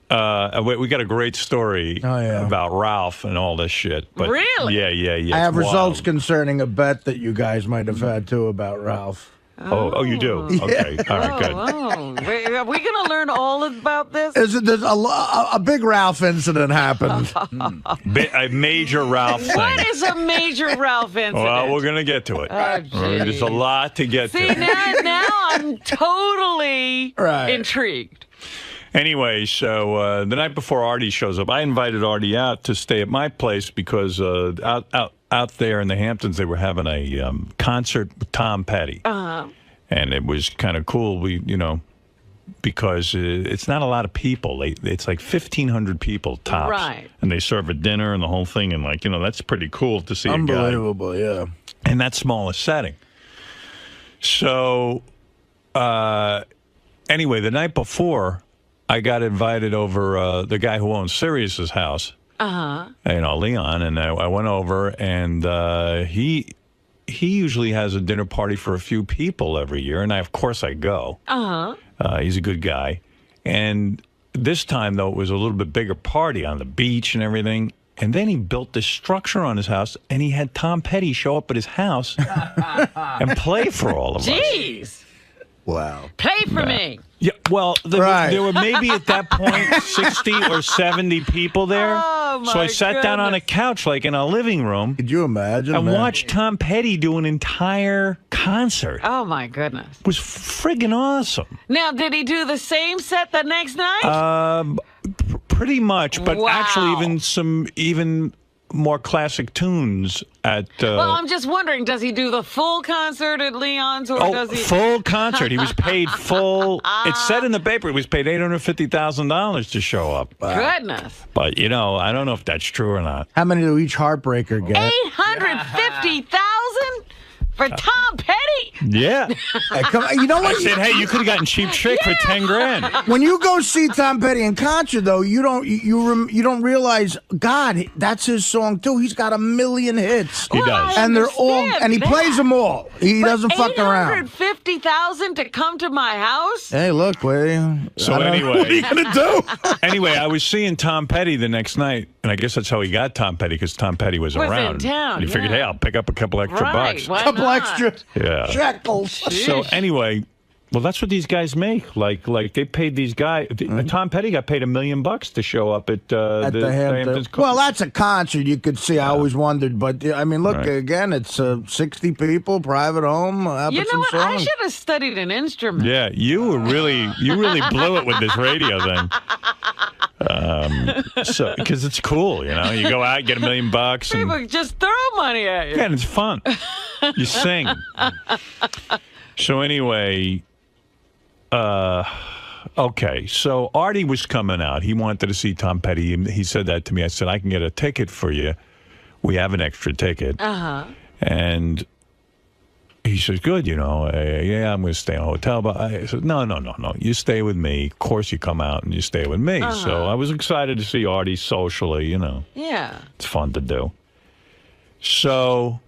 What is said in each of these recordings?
We got a great story about Ralph and all this shit. But really? Yeah. I have results concerning a bet that you guys might have had, too, about Ralph. Oh, you do? Okay. All right, good. Are we going to learn all about this? There's a big Ralph incident happened. A major Ralph thing. What is a major Ralph incident? Well, we're going to get to it. There's a lot to get to. See, now I'm totally intrigued. Anyway, so the night before Artie shows up, I invited Artie out to stay at my place because out there in the Hamptons, they were having a concert with Tom Petty. And it was kind of cool, because it's not a lot of people. It's like 1,500 people tops. Right. And they serve a dinner and the whole thing. And, that's pretty cool to see. Unbelievable, yeah. In that smallest setting. So, anyway, the night before, I got invited over the guy who owns Sirius's house. Leon, and I went over, and he usually has a dinner party for a few people every year, and of course I go. He's a good guy, and this time though it was a little bit bigger party on the beach and everything. And then he built this structure on his house, and he had Tom Petty show up at his house and play for all of us. Jeez. Wow. Play for me. Yeah, well, there were maybe at that point 60 or 70 people there. Oh, my so I sat down on a couch, like in a living room. Could you imagine? And watched Tom Petty do an entire concert. Oh, my goodness. It was friggin' awesome. Now, did he do the same set the next night? Pretty much, but actually even more classic tunes at... well, I'm just wondering, does he do the full concert at Leon's, or does he... full concert. He was paid full... It said in the paper he was paid $850,000 to show up. Goodness. But, I don't know if that's true or not. How many do each Heartbreaker get? 850,000 for Tom Petty? Yeah. You know what? I said, hey, you could have gotten Cheap Trick for 10 grand. When you go see Tom Petty in concert, though, you don't realize, God, that's his song too. He's got 1 million hits. He does, and they're all, and he plays them all. He doesn't fuck around. 850,000 to come to my house? Hey, look, so anyway, what are you gonna do? Anyway, I was seeing Tom Petty the next night, and I guess that's how he got Tom Petty, because Tom Petty was around. In town, and he figured, hey, I'll pick up a couple extra bucks. Why Couple not? extra shekels. So anyway, well, that's what these guys make. Like they paid these guys. Tom Petty got paid $1 million to show up at the Hamptons. Well, that's a concert. You could see. I always wondered, but I mean, look again. It's 60 people, private home. You know what? I should have studied an instrument. Yeah, you really blew it with this radio thing. So because it's cool, you go out, get $1 million. People just throw money at you. Yeah, and it's fun. You sing. So anyway, okay. So Artie was coming out. He wanted to see Tom Petty. He said that to me. I said, I can get a ticket for you. We have an extra ticket. And he says, good, yeah, I'm going to stay in a hotel. But I said, no. You stay with me. Of course you come out and you stay with me. So I was excited to see Artie socially, Yeah. It's fun to do. So...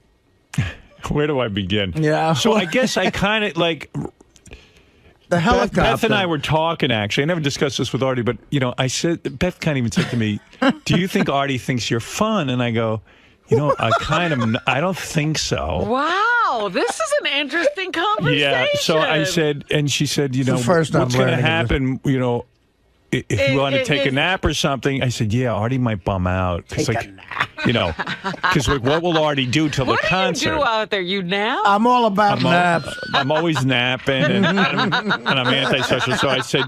where do I begin? Yeah. So I guess I kind of the helicopter. Beth and I were talking, actually. I never discussed this with Artie, but, I said, Beth kind of even said to me, do you think Artie thinks you're fun? And I go, I don't think so. Wow. This is an interesting conversation. Yeah. So I said, and she said, what's going to happen, if you want to take a nap or something? I said, yeah, Artie might bum out. Take a nap. Because what will Artie do till the concert? What do you do out there? You nap? I'm all about naps. I'm always napping, and I'm antisocial. So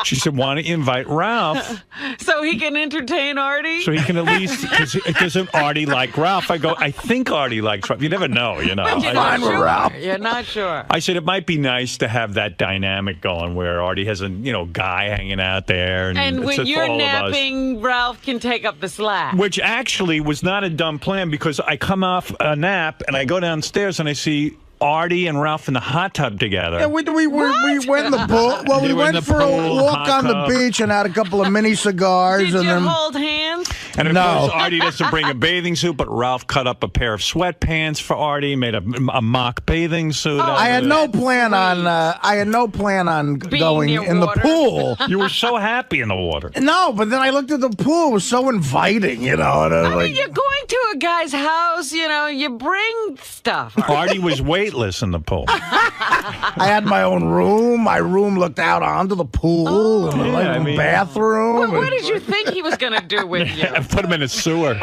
she said, why don't you invite Ralph? So he can entertain Artie? So he can at least, because doesn't Artie like Ralph? I go, I think Artie likes Ralph. You never know, But you're not sure. Ralph. You're not sure. I said, it might be nice to have that dynamic going where Artie has a, guy hanging out there. And when you're napping, Ralph can take up the slack. Which actually was not a dumb plan, because I come off a nap and I go downstairs and I see Artie and Ralph in the hot tub together. Yeah, we went in the pool. Well, we went for a walk on the beach and had a couple of mini cigars. Did you hold hands? And of course, Artie doesn't bring a bathing suit, but Ralph cut up a pair of sweatpants for Artie, made a mock bathing suit. I had no plan on. I had no plan on going in the pool. You were so happy in the water. No, but then I looked at the pool. It was so inviting, you know. And I mean, you're going to a guy's house. You know, you bring stuff. Artie was weightless in the pool. I had my own room. My room looked out onto the pool and the bathroom. Well, what did you think he was going to do with you? Put him in a sewer. Where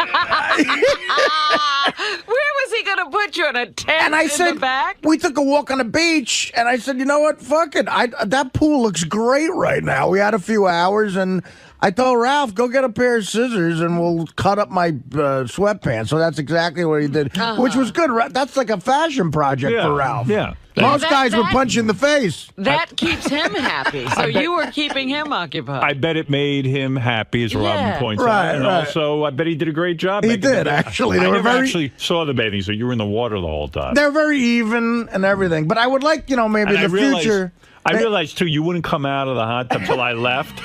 was he going to put you, in a tent and I said, the back? We took a walk on the beach, and I said, you know what, fuck it. That pool looks great right now. We had a few hours, and I told Ralph, go get a pair of scissors, and we'll cut up my sweatpants. So that's exactly what he did, which was good. That's like a fashion project for Ralph. Yeah. Most guys would punch you in the face. That keeps him happy. So you were keeping him occupied. I bet it made him happy, as Robin points out. And also, I bet he did a great job. He did, actually. I never actually saw the bathing suit. You were in the water the whole time. They're very even and everything. But I would like, maybe in the future. I realized, too, you wouldn't come out of the hot tub till I left.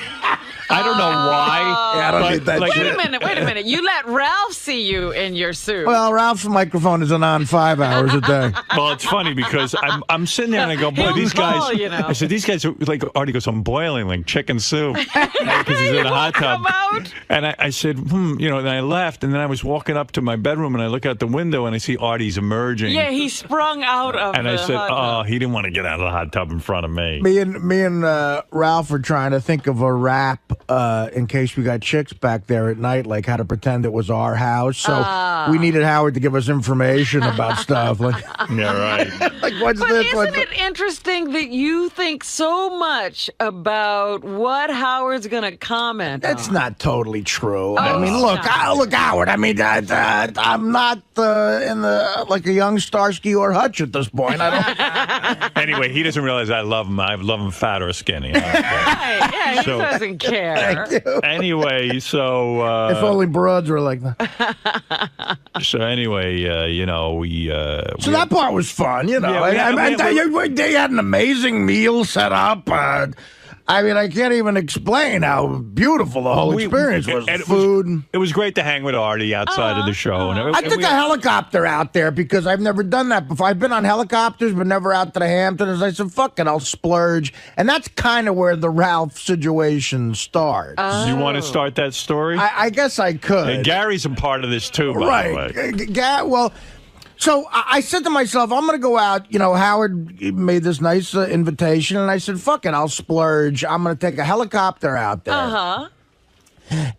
I don't know why. Yeah, I don't need that shit. Wait a minute. You let Ralph see you in your suit. Well, Ralph's microphone isn't on 5 hours a day. Well, it's funny because I'm sitting there and I go, boy, these guys. I said, these guys are like, Artie goes, I'm boiling like chicken soup. Because he's in a hot tub. And I said, and I left. And then I was walking up to my bedroom and I look out the window and I see Artie's emerging. Yeah, he sprung out of and I said, he didn't want to get out of the hot tub in front of me. Me and Ralph were trying to think of a rap in case we got chicks back there at night, like how to pretend it was our house. So we needed Howard to give us information about stuff. Like, yeah, right. Like, what's this? Isn't it interesting that you think so much about what Howard's going to comment That's on? not totally true. I mean, look, Howard. I mean, I'm not in the like a young Starsky or Hutch at this point. I don't. Anyway, he doesn't realize I love him. I love him fat or skinny. He doesn't care. Thank you. Anyway, so if only broads were like that. So anyway, So that part was fun, Yeah, they had an amazing meal set up. I mean, I can't even explain how beautiful the whole experience was. It was great to hang with Artie outside of the show. I took a helicopter out there because I've never done that before. I've been on helicopters, but never out to the Hamptons. I said, fuck it, I'll splurge. And that's kind of where the Ralph situation starts. You want to start that story? I guess I could. And Gary's a part of this, too, by the way. Well... So I said to myself, I'm going to go out. Howard made this nice invitation, and I said, fuck it, I'll splurge. I'm going to take a helicopter out there.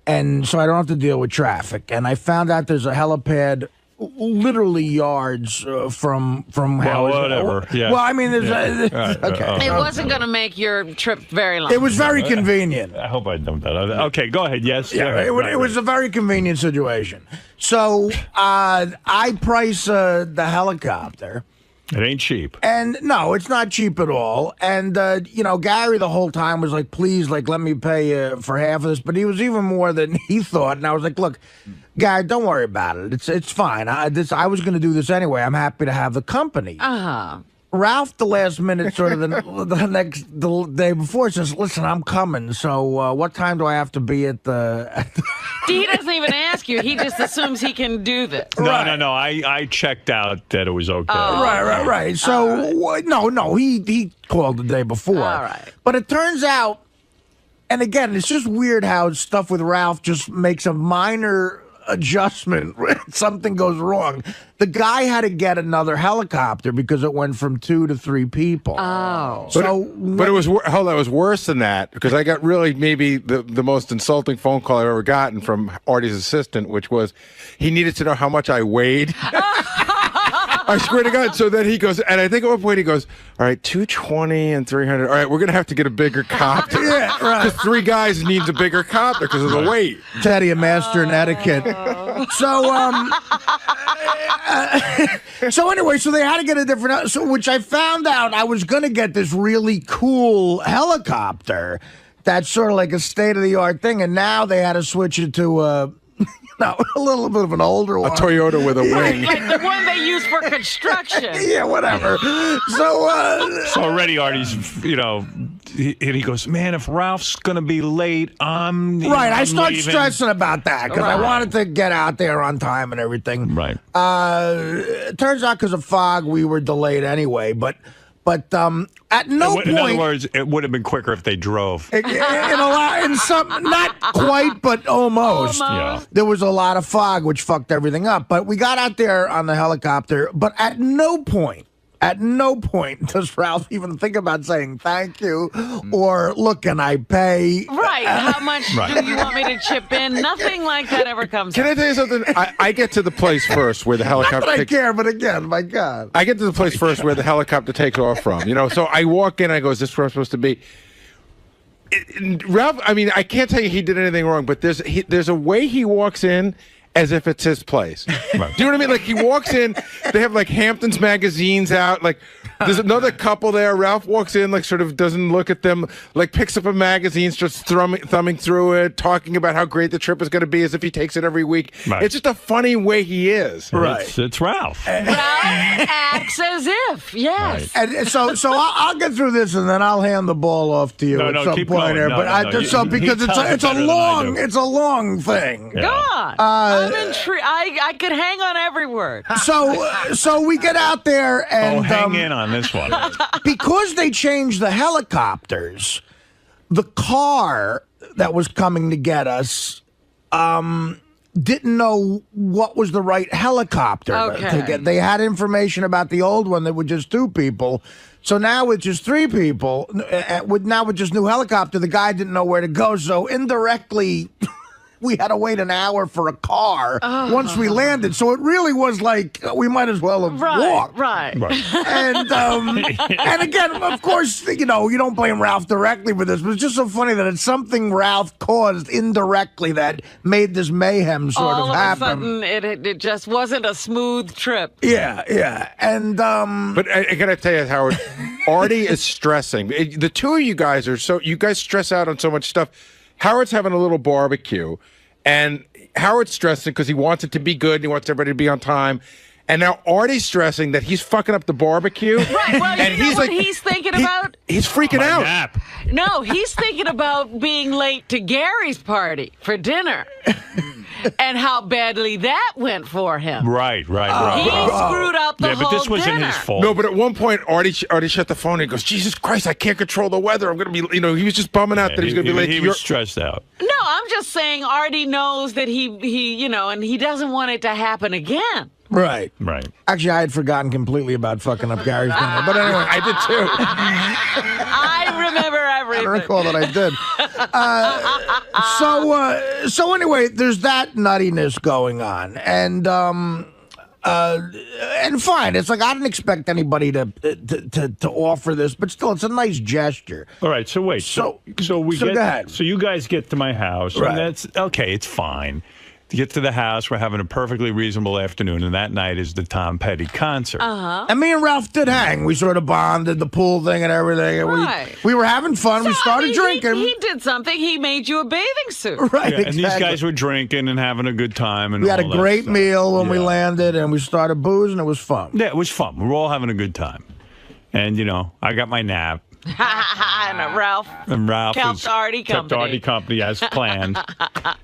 And so I don't have to deal with traffic. And I found out there's a helipad literally yards from Howard. Whatever. Yeah. Well, I mean, there's okay. It wasn't going to make your trip very long. It was very convenient. I hope I don't that. Okay, go ahead. Yes. Yeah, it was a very convenient situation. So I price the helicopter. It ain't cheap. And no, it's not cheap at all. And, Gary the whole time was like, please, let me pay for half of this. But he was even more than he thought. And I was like, look, Gary, don't worry about it. It's fine. I was going to do this anyway. I'm happy to have the company. Ralph, the last minute, sort of the day before, says, listen, I'm coming. So what time do I have to be at the... He doesn't even ask you. He just assumes he can do this. No. I checked out that it was okay. Right. So, no, he called the day before. All right. But it turns out, and again, it's just weird how stuff with Ralph just makes a minor adjustment. Something goes wrong. The guy had to get another helicopter because it went from 2 to 3 people. Oh. But it was worse than that because I got really maybe the most insulting phone call I've ever gotten from Artie's assistant, which was he needed to know how much I weighed. I swear to God. So then he goes, and I think at one point he goes, all right, 220 and 300. All right, we're going to have to get a bigger copter. Yeah, right. Because 3 guys needs a bigger copter because of the weight. Teddy, a master in etiquette. So anyway, so they had to get a different, which I found out I was going to get this really cool helicopter that's sort of like a state-of-the-art thing, and now they had to switch it to a little bit of an older one. A Toyota with a wing. Like the one they use for construction. Yeah, whatever. So already Artie's, he goes, man, if Ralph's going to be late, I'm Right, I start leaving. stressing about that because I wanted to get out there on time and everything. Right. It turns out because of fog, we were delayed anyway. But at no point. In other words, it would have been quicker if they drove. In some, not quite, but almost. Yeah. There was a lot of fog, which fucked everything up. But we got out there on the helicopter. But at no point does Ralph even think about saying thank you or, look, can I pay? Right. How much do you want me to chip in? Nothing like that ever comes Can up. I tell you something? I get to the place first where the helicopter Not that I care, but again, my God. I get to the place first where the helicopter takes off from. So I walk in, I go, is this where I'm supposed to be? Ralph, I mean, I can't tell you he did anything wrong, but there's a way he walks in as if it's his place. Right. Do you know what I mean? Like, he walks in, they have, like, Hamptons magazines out. Like, there's another couple there. Ralph walks in, like, sort of doesn't look at them, like, picks up a magazine, starts thumbing through it, talking about how great the trip is going to be as if he takes it every week. Right. It's just a funny way he is. Right. It's Ralph. Ralph acts as if, yes. Right. And so I'll get through this, and then I'll hand the ball off to you No, at no, some keep point going. here. No, But no, I no. just so He because tells it it's a better than I long do. long thing. Yeah. Go on. I'm intrigued. I could hang on every word. So we get out there and hang in on this one. because they changed the helicopters, the car that was coming to get us didn't know what was the right helicopter to get. They had information about the old one that was just 2 people. So now with just 3 people, with just new helicopter, the guy didn't know where to go. So indirectly, we had to wait an hour for a car once we landed. So it really was like we might as well have walked. Right. And and again, of course, you don't blame Ralph directly for this, but it's just so funny that it's something Ralph caused indirectly that made this mayhem sort All of happen. All of a sudden, it just wasn't a smooth trip. Yeah. And But I gotta tell you, Howard, Artie is stressing. The two of you guys you guys stress out on so much stuff. Howard's having a little barbecue, and Howard's stressing because he wants it to be good and he wants everybody to be on time. And now Artie's stressing that he's fucking up the barbecue. Right. Well, and you know what he's thinking about? He's freaking out. Nap. No, he's thinking about being late to Gary's party for dinner. And how badly that went for him. Right. He screwed up the whole but this wasn't dinner. his fault. No, but at one point, Artie shut the phone and he goes, Jesus Christ, I can't control the weather. I'm going to be, he was just bumming out that he was going to be late. He was stressed out. No, I'm just saying Artie knows that he and he doesn't want it to happen again. right. Actually, I had forgotten completely about fucking up Gary's dinner. But anyway, I did too. I remember everything. I recall that I did. So anyway, there's that nuttiness going on, and fine. It's like I didn't expect anybody to offer this, but still, it's a nice gesture. all right. So wait. So go ahead. So you guys get to my house, Right. and that's okay. It's fine. To get to the house, we're having a perfectly reasonable afternoon, and that night is the Tom Petty concert. And me and Ralph did hang. We sort of bonded, the pool thing and everything. And Right. we were having fun. We started drinking. He did something. He made you a bathing suit. Right, Yeah, and these exactly. guys were drinking and having a good time. And We had a all that great stuff. meal when we Yeah. landed, and we started boozing. It was fun. Yeah, it was fun. We were all having a good time. And, I got my nap. And Ralph kept Artie company as planned.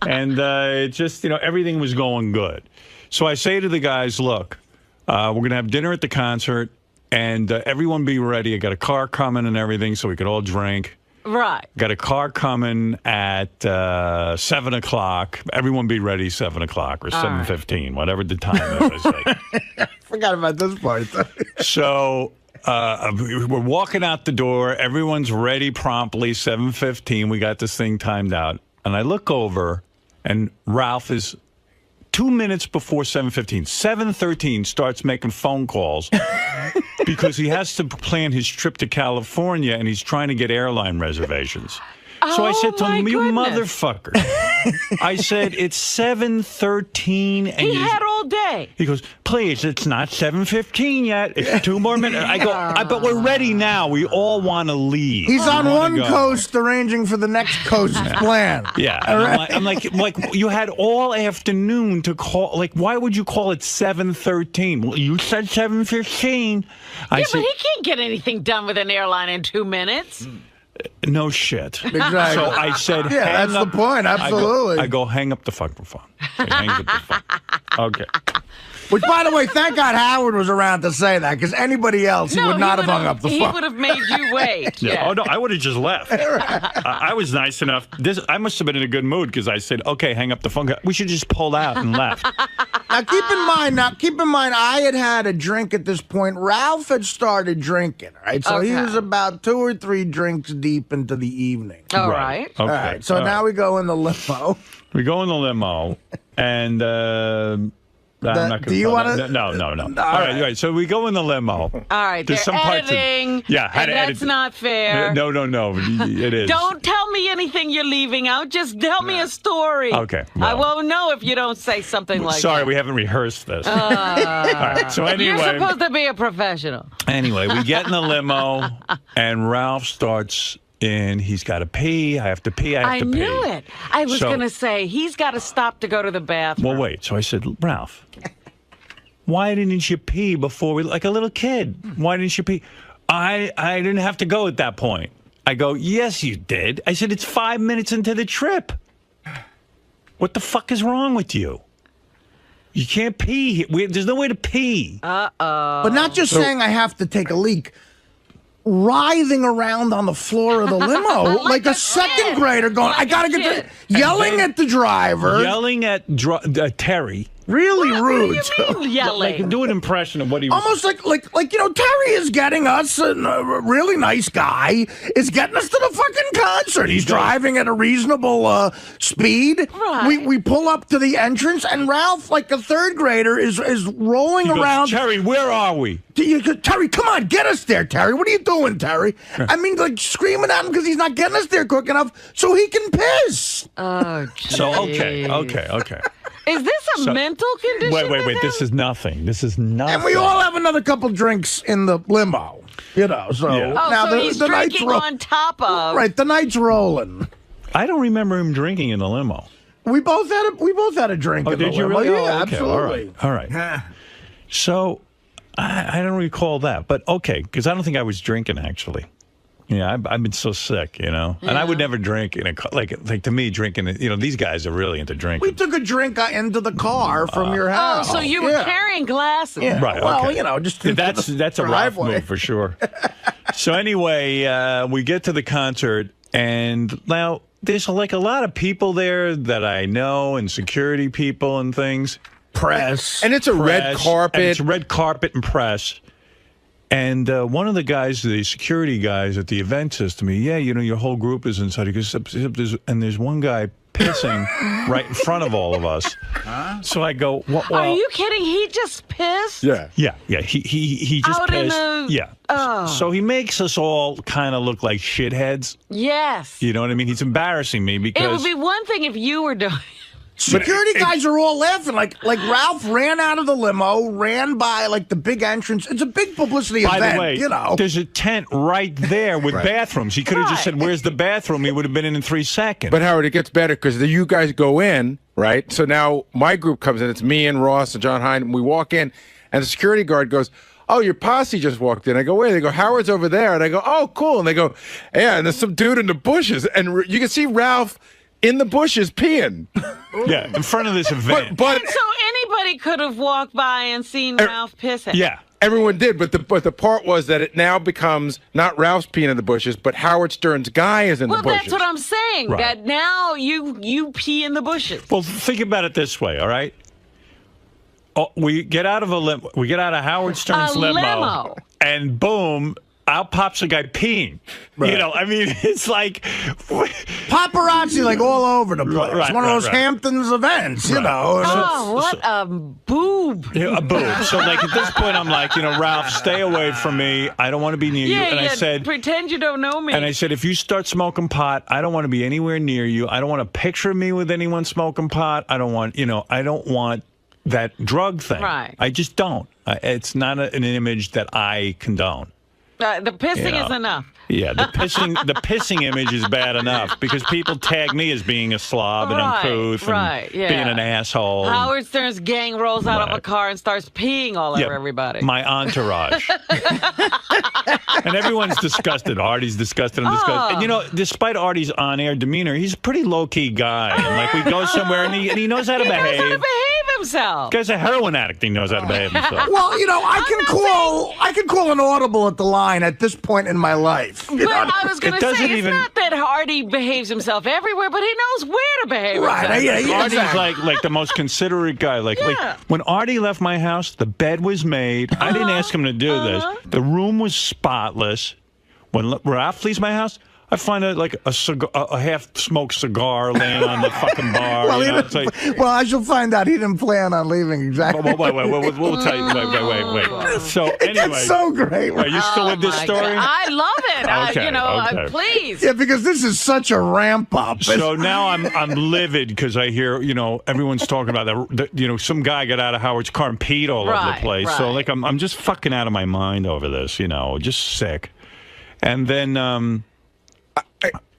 And it just, everything was going good. So I say to the guys, look, we're going to have dinner at the concert, and everyone be ready. I got a car coming and everything so we could all drink. Right. Got a car coming at 7 o'clock. Everyone be ready 7 o'clock or 7:15, whatever the time is. Forgot about this part. So we're walking out the door. Everyone's ready promptly, 7:15. We got this thing timed out. And I look over, and Ralph is 2 minutes before 7:15. 7:13 starts making phone calls because he has to plan his trip to California, and he's trying to get airline reservations. So I said to him, you motherfucker. I said, it's 7:13. And He had all day. He goes, please, it's not 7:15 yet. It's 2 more minutes. I go, but we're ready now. We all want to leave. He's on one coast arranging for the next coast's plan. Yeah. And I'm like, you had all afternoon to call. Like, why would you call it 7:13? Well, you said 7:15. But he can't get anything done with an airline in 2 minutes. No shit. Exactly. So I said, yeah, hang that's up. the point. Absolutely. I go hang up the fucking phone. So he hangs up the phone. Okay. Which, by the way, thank God Howard was around to say that, because anybody else, he would not have hung up the phone. He would have made you wait. Yeah. Oh, no, I would have just left. I was nice enough. I must have been in a good mood because I said, okay, hang up the phone. We should just pull out and left. Now, keep in mind, I had a drink at this point. Ralph had started drinking, right? So he was about 2 or 3 drinks deep into the evening. All right. Okay. All right. So now we go in the limo. We go in the limo, and I'm not do you want to? No. All right. So we go in the limo. All right. There's some parts editing. and that's not fair. No. It is. Don't tell me anything you're leaving out. Just tell me a story. Okay. I well. won't know if you don't say something like Sorry, that. we haven't rehearsed this. All right. So anyway. You're supposed to be a professional. Anyway, we get in the limo, and Ralph starts in. He's got to pee. I have to pee. I knew it. I was So- going to say, he's got to stop to go to the bathroom. Well, wait. So I said, Ralph, why didn't you pee before we, like a little kid? Why didn't you pee? I didn't have to go at that point. I go, yes, you did. I said, it's 5 minutes into the trip. What the fuck is wrong with you? You can't pee. There's no way to pee. But not just saying I have to take a leak. Writhing around on the floor of the limo like a second grader going, I gotta get to, yelling at the driver. Yelling at Terry. Really What rude. do you mean yelling? Like, do an impression of what he was. Almost like Terry is getting us, a really nice guy, is getting us to the fucking concert. He's driving at a reasonable speed. Right. We pull up to the entrance, and Ralph, like a third grader, is rolling He goes, around. Terry, where are we? Terry, come on, get us there, Terry. What are you doing, Terry? I mean, like screaming at him because he's not getting us there quick enough so he can piss. Oh, geez. So, okay. Is this a mental condition? Wait. This is nothing. This is nothing. And we all have another couple drinks in the limo, so. Yeah. Oh, now so he's the night's drinking on top of. Right, the night's rolling. I don't remember him drinking in the limo. We both had a drink. Oh, in the did you limo. really? Yeah, Oh, okay. absolutely. All right. So, I don't recall that, but okay, because I don't think I was drinking actually. Yeah, I've been so sick, and I would never drink in a like to me drinking. These guys are really into drinking. We took a drink into the car from your house. Oh, so you were carrying glasses. Yeah. Right. Well, okay. just that's a Ralph move for sure. So anyway, we get to the concert, and now there's like a lot of people there that I know, and security people and things. Press. And it's a red carpet. And it's red carpet and press. And one of the guys, the security guys at the event, says to me, "Yeah, your whole group is inside." He goes, and there's one guy pissing right in front of all of us. So I go, well, Are you kidding? He just pissed? Yeah. Yeah. He just Out in pissed. the- Yeah. Oh. So he makes us all kind of look like shitheads. Yes. You know what I mean? He's embarrassing me It would because be one thing if you were doing. Security guys are all laughing. Like Ralph ran out of the limo, ran by like the big entrance. It's a big publicity by event. the way, there's a tent right there with bathrooms. He could have just said, "Where's the bathroom?" He would have been in 3 seconds. But Howard, it gets better because you guys go in, right? So now my group comes in. It's me and Ross and John Hine. And we walk in, and the security guard goes, "Oh, your posse just walked in." I go, "Where?" They go, "Howard's over there." And I go, "Oh, cool." And they go, "Yeah." And there's some dude in the bushes, and you can see Ralph in the bushes peeing. Yeah, in front of this event. But So anybody could have walked by and seen Ralph pissing. Yeah. everyone did. But the part was that it now becomes not Ralph's peeing in the bushes, but Howard Stern's guy is in the bushes. Well, that's what I'm saying. Right. That now you pee in the bushes. Well, think about it this way, all right? Oh, we get out of we get out of Howard Stern's limo. and boom, out pops a guy peeing. Right. You know, I mean, it's like Paparazzi like all over the place. Right, One of those right. Hamptons events, you Right. know. Oh, what a boob. a boob. So, like at this point, I'm like, Ralph, stay away from me. I don't want to be near you. And I said, pretend you don't know me. And I said, if you start smoking pot, I don't want to be anywhere near you. I don't want to picture me with anyone smoking pot. I don't want, I don't want that drug thing. Right. I just don't. It's not an image that I condone. The pissing is enough. Yeah, the pissing image is bad enough because people tag me as being a slob and uncouth and being an asshole. Howard Stern's gang rolls out of a car and starts peeing all over everybody. My entourage. And everyone's disgusted. Artie's disgusted. I'm disgusted. And, you know, despite Artie's on-air demeanor, he's a pretty low-key guy. And, like, we go somewhere and he knows how to behave. He knows how to behave himself. Guy's a heroin addict. He knows how to behave himself. Well, you know, I can call an audible at the line at this point in my life. But I was going to say, it's not that Artie behaves himself everywhere, but he knows where to behave himself. Yeah, Artie's like the most considerate guy. Like when Artie left my house, the bed was made. I didn't ask him to do this. The room was spotless. When Ralph leaves my house, I find a half-smoked cigar laying on the fucking bar. Well, I shall find out he didn't plan on leaving exactly. Wait, we'll tell you. Wait. So anyway, it's so great. Are you still with this story? God. I love it. Okay. Please. Yeah, because this is such a ramp up. So now I'm livid because I hear everyone's talking about that. Some guy got out of Howard's car and peed all over the place. So like I'm just fucking out of my mind over this. Just sick. And then.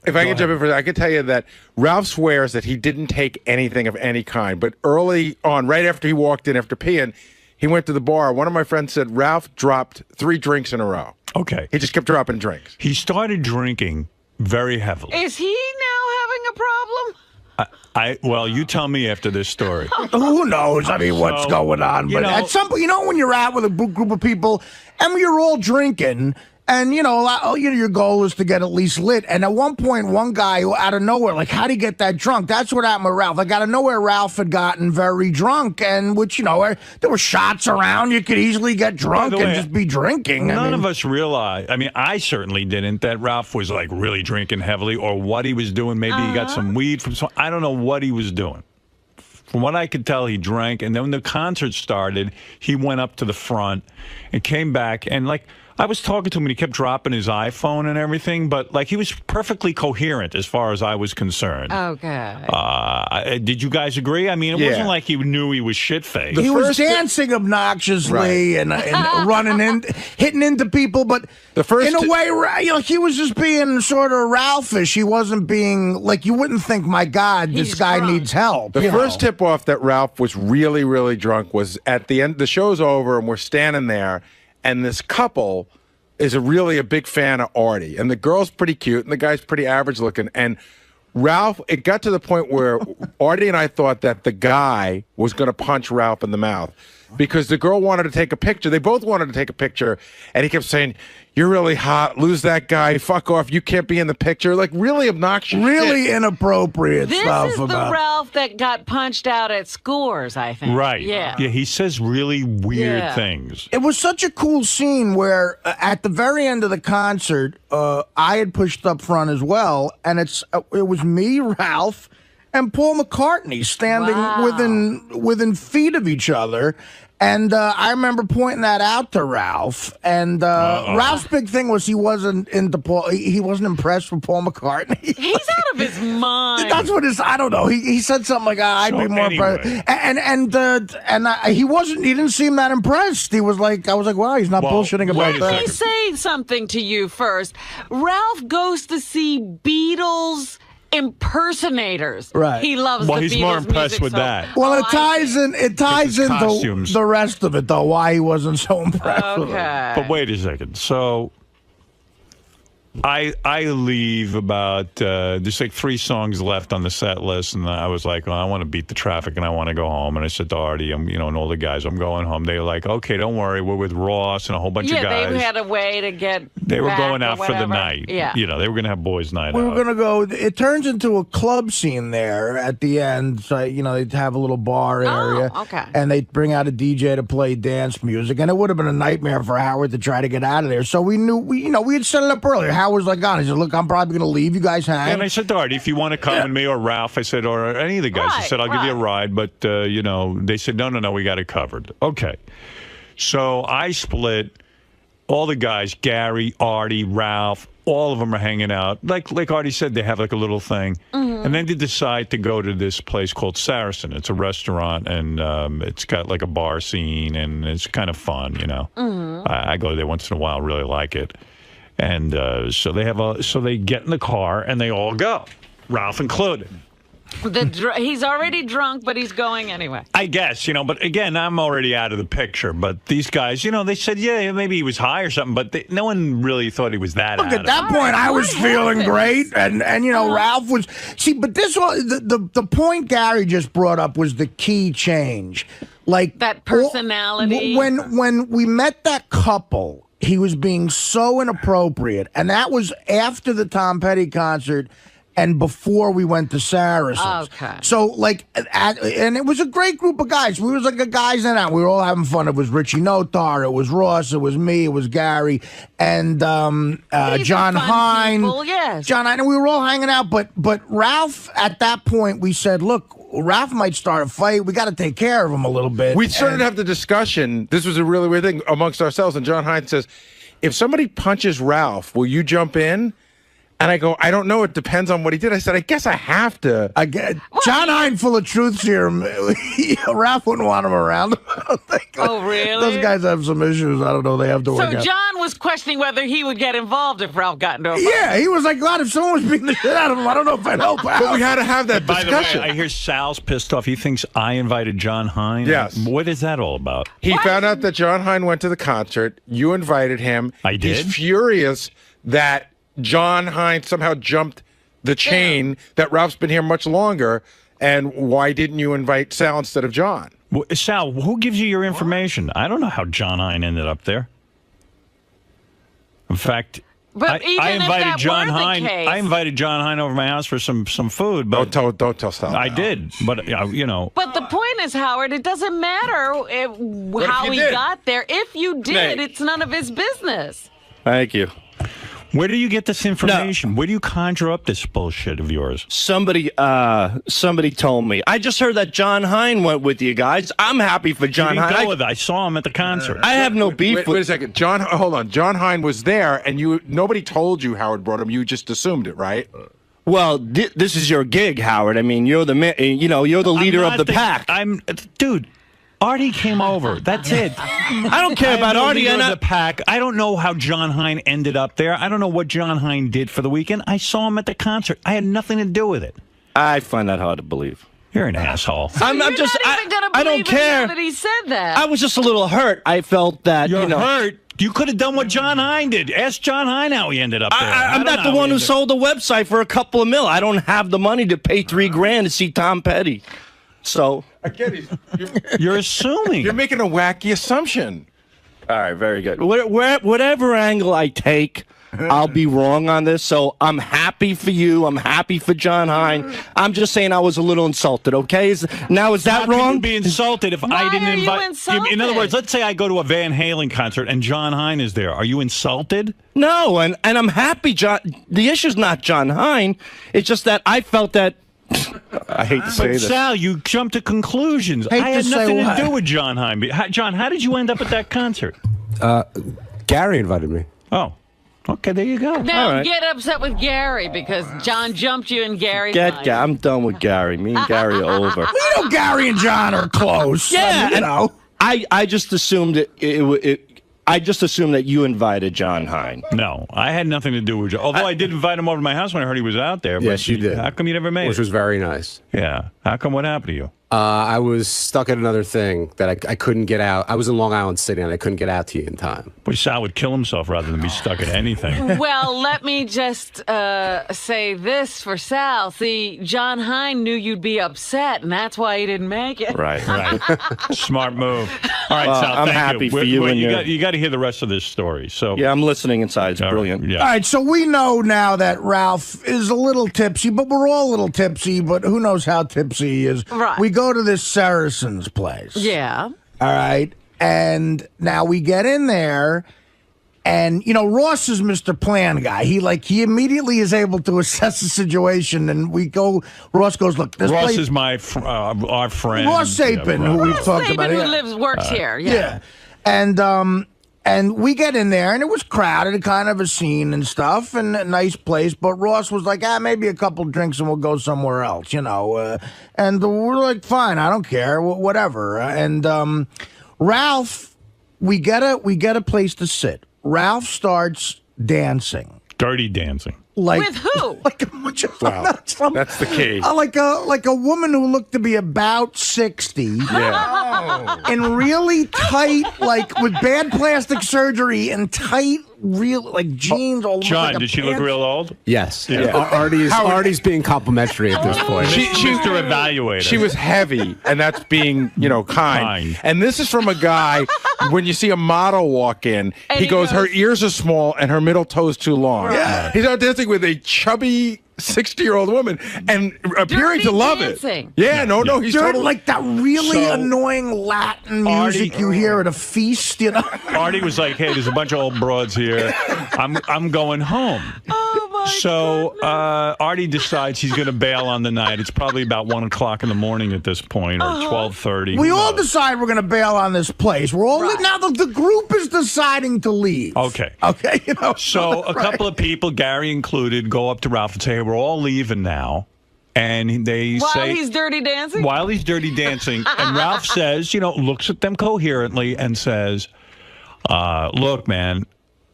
If I can jump in for that, I can tell you that Ralph swears that he didn't take anything of any kind. But early on, right after he walked in after peeing, he went to the bar. One of my friends said Ralph dropped 3 drinks in a row. Okay. He just kept dropping drinks. He started drinking very heavily. Is he now having a problem? Well, you tell me after this story. Who knows? I mean, what's going on? But at some point, when you're out with a group of people and you're all drinking. And, your goal is to get at least lit. And at one point, one guy out of nowhere, like, how'd he get that drunk? That's what happened with Ralph. Like, out of nowhere, Ralph had gotten very drunk. And there were shots around. You could easily get drunk and just be drinking. None of us realized. I mean, I certainly didn't, that Ralph was, like, really drinking heavily or what he was doing. Maybe he got some weed from I don't know what he was doing. From what I could tell, he drank. And then when the concert started, he went up to the front and came back. And, like, I was talking to him and he kept dropping his iPhone and everything, but like he was perfectly coherent as far as I was concerned. Okay. Did you guys agree? I mean, it wasn't like he knew he was shit-faced. He was dancing obnoxiously and running in, hitting into people, but in a way, he was just being sort of Ralphish. He wasn't being like, you wouldn't think, my God, this guy needs help. The first tip-off that Ralph was really, really drunk was at the end. The show's over and we're standing there. And this couple is really a big fan of Artie. And the girl's pretty cute, and the guy's pretty average looking. And Ralph, it got to the point where Artie and I thought that the guy was going to punch Ralph in the mouth because the girl wanted to take a picture. They both wanted to take a picture. And he kept saying, "You're really hot. Lose that guy. Fuck off. You can't be in the picture." Like, really obnoxious Really shit. Inappropriate stuff. This is the Ralph that got punched out at Scores, I think. Right. Yeah. Yeah, he says really weird things. It was such a cool scene where at the very end of the concert, I had pushed up front as well, and it was me, Ralph, and Paul McCartney standing within feet of each other. And I remember pointing that out to Ralph. And Ralph's big thing was he wasn't into Paul. He wasn't impressed with Paul McCartney. He's out of his mind. That's what I don't know. He said something like, "I'd be more impressed." And he wasn't. He didn't seem that impressed. He was like, I was like, wow, he's not bullshitting about that. Let me say something to you first. Ralph goes to see Beatles impersonators. Right. He loves the Beatles. Well, he's more impressed music, with that. Well, it ties into costumes. the rest of it, though, why he wasn't so impressed with it. But wait a second. So I leave about there's like 3 songs left on the set list, and I was like, I want to beat the traffic and I want to go home. And I said to Artie, and all the guys, I'm going home. They were like, okay, don't worry, we're with Ross and a whole bunch of guys. Yeah, they had a way to get. They were going out for the night. Yeah, they were going to have boys' night. We were going to go. It turns into a club scene there at the end. So they'd have a little bar area. Oh, okay. And they'd bring out a DJ to play dance music, and it would have been a nightmare for Howard to try to get out of there. So we knew we had set it up earlier. Howard was like, "God," he said, "Look, I'm probably going to leave. You guys hang." And I said to Artie, if you want to come with me or Ralph, I said, or any of the guys, I said, I'll give you a ride. But, they said, no, we got it covered. Okay. So I split all the guys, Gary, Artie, Ralph, all of them are hanging out. Like Artie said, they have like a little thing. Mm-hmm. And then they decide to go to this place called Saracen. It's a restaurant, and it's got like a bar scene, and it's kind of fun, Mm-hmm. I go there once in a while, really like it. And so they get in the car and they all go, Ralph included. He's already drunk, but he's going anyway. I guess, but again, I'm already out of the picture. But these guys, they said, yeah, maybe he was high or something, but no one really thought he was that Look, out at that point, I was feeling great, and Ralph was... See, but this was... The point Gary just brought up was the key change. Like... That personality. When we met that couple, he was being so inappropriate, and that was after the Tom Petty concert... and before we went to Saracens. Okay. So, and it was a great group of guys. We was like a guys in out. We were all having fun. It was 𝗦𝗵cie𝗄𝗿𝗱, it was Ross, it was me, it was Gary, and John Hein. Yes. John Hein, and we were all hanging out. But Ralph, at that point, we said, look, Ralph might start a fight. We got to take care of him a little bit. We started to have the discussion. This was a really weird thing amongst ourselves. And John Hein says, if somebody punches Ralph, will you jump in? And I go, I don't know. It depends on what he did. I said, I guess I have to. John Hein, full of truth serum. Ralph wouldn't want him around. I don't think. Oh, really? Those guys have some issues. I don't know. They have to work out. So John was questioning whether he would get involved if Ralph got into a fight. Yeah, he was like, God, if someone was beating the shit out of him, I don't know if I'd help out. But we had to have that discussion. By the way, I hear Sal's pissed off. He thinks I invited John Hein. Yes. What is that all about? He found out that John Hein went to the concert. You invited him. I did? He's furious that John Hein somehow jumped the chain, that Ralph's been here much longer, and why didn't you invite Sal instead of John? Well, Sal, who gives you your information? I don't know how John Hein ended up there. In fact, But I invited John Hein. Case, I invited John Hein over to my house for some food. But don't tell Sal. I did, but But the point is, Howard, it doesn't matter how he got there. If you did, it's none of his business. Thank you. Where do you get this information? Where do you conjure up this bullshit of yours? Somebody told me. I just heard that John Hein went with you guys. I'm happy for John Hein. I saw him at the concert. I have no beef. Wait a second, hold on. John Hein was there, and nobody told you Howard brought him. You just assumed it, right? Well, this is your gig, Howard. I mean, you're the you're the leader of the pack. Dude. Artie came over. That's it. I don't care about Artie and the pack. I don't know how John Hein ended up there. I don't know what John Hein did for the weekend. I saw him at the concert. I had nothing to do with it. I find that hard to believe. You're an asshole. So I'm just. I don't care that he said that. I was just a little hurt. I felt that You're hurt. You could have done what John Hein did. Ask John Hein how he ended up there. I'm not the one who sold the website for a couple of mil. I don't have the money to pay $3 grand to see Tom Petty. So again, you're assuming. You're making a wacky assumption. All right, very good. Whatever angle I take, I'll be wrong on this. So I'm happy for you. I'm happy for John Hein. I'm just saying I was a little insulted. Okay? Is that how wrong? Can you be insulted if I didn't invite? Insulted? In other words, let's say I go to a Van Halen concert and John Hein is there. Are you insulted? No, and I'm happy. The issue's not John Hein. It's just that I felt that. I hate to say this. Sal, you jumped to conclusions. I had nothing to do with John Hein. John, how did you end up at that concert? Gary invited me. Oh, okay, there you go. Now get upset with Gary because John jumped you and Gary. I'm done with Gary. Me and Gary are over. You know, Gary and John are close. Yeah, I just assumed I just assumed that you invited John Hein. No, I had nothing to do with John. Although I did invite him over to my house when I heard he was out there. But yes, you did. How come you never made it? Which was very nice. Yeah. How come? What happened to you? I was stuck at another thing that I couldn't get out. I was in Long Island City, and I couldn't get out to you in time. Boy, Sal would kill himself rather than be stuck at anything. Well, let me just say this for Sal. See, John Hein knew you'd be upset, and that's why he didn't make it. Right. Smart move. All right, Sal, I'm thank happy you. for you. You got to hear the rest of this story. So yeah, I'm listening inside. It's brilliant. Yeah. All right, so we know now that Ralph is a little tipsy, but we're all a little tipsy, but who knows how tipsy he is. Right. We go to this Saracens place. Yeah. All right. And now we get in there, and, Ross is Mr. Plan guy. He immediately is able to assess the situation, and Ross goes, look, this Ross place is our friend. Ross Sapin, who we've talked about. Who works here. Yeah. And we get in there, and it was crowded, kind of a scene and stuff, and a nice place. But Ross was like, maybe a couple drinks and we'll go somewhere else, And we're like, fine, I don't care, whatever. And Ralph, we get a place to sit. Ralph starts dancing. Dirty dancing. Like, With who? Like a bunch of That's the key. like a woman who looked to be about 60. Yeah. And really tight, like with bad plastic surgery and tight, real like jeans. All John, like a did she look pants. real old? Yes. Yeah. Artie's being complimentary at this point. Mr. Evaluator. She was heavy, and that's being, kind. And this is from a guy, when you see a model walk in, he goes, her ears are small and her middle toe's too long. Yeah. He's out dancing with a chubby 60-year-old woman and appearing to love dancing. it. Yeah, no, he's Dude, totally... like that really So, annoying Latin music you hear at a feast, you know? Artie was like, hey, there's a bunch of old broads here. I'm going home. Oh, my So Artie decides he's going to bail on the night. It's probably about 1 o'clock in the morning at this point, or 12:30. We all decide we're going to bail on this place. We're all now the group is deciding to leave. Okay. Okay, you know. So a couple of people, Gary included, go up to Ralph and say, hey, we're all leaving now. And they While say... he's dirty dancing? While he's dirty dancing. And Ralph says, looks at them coherently and says, look, man,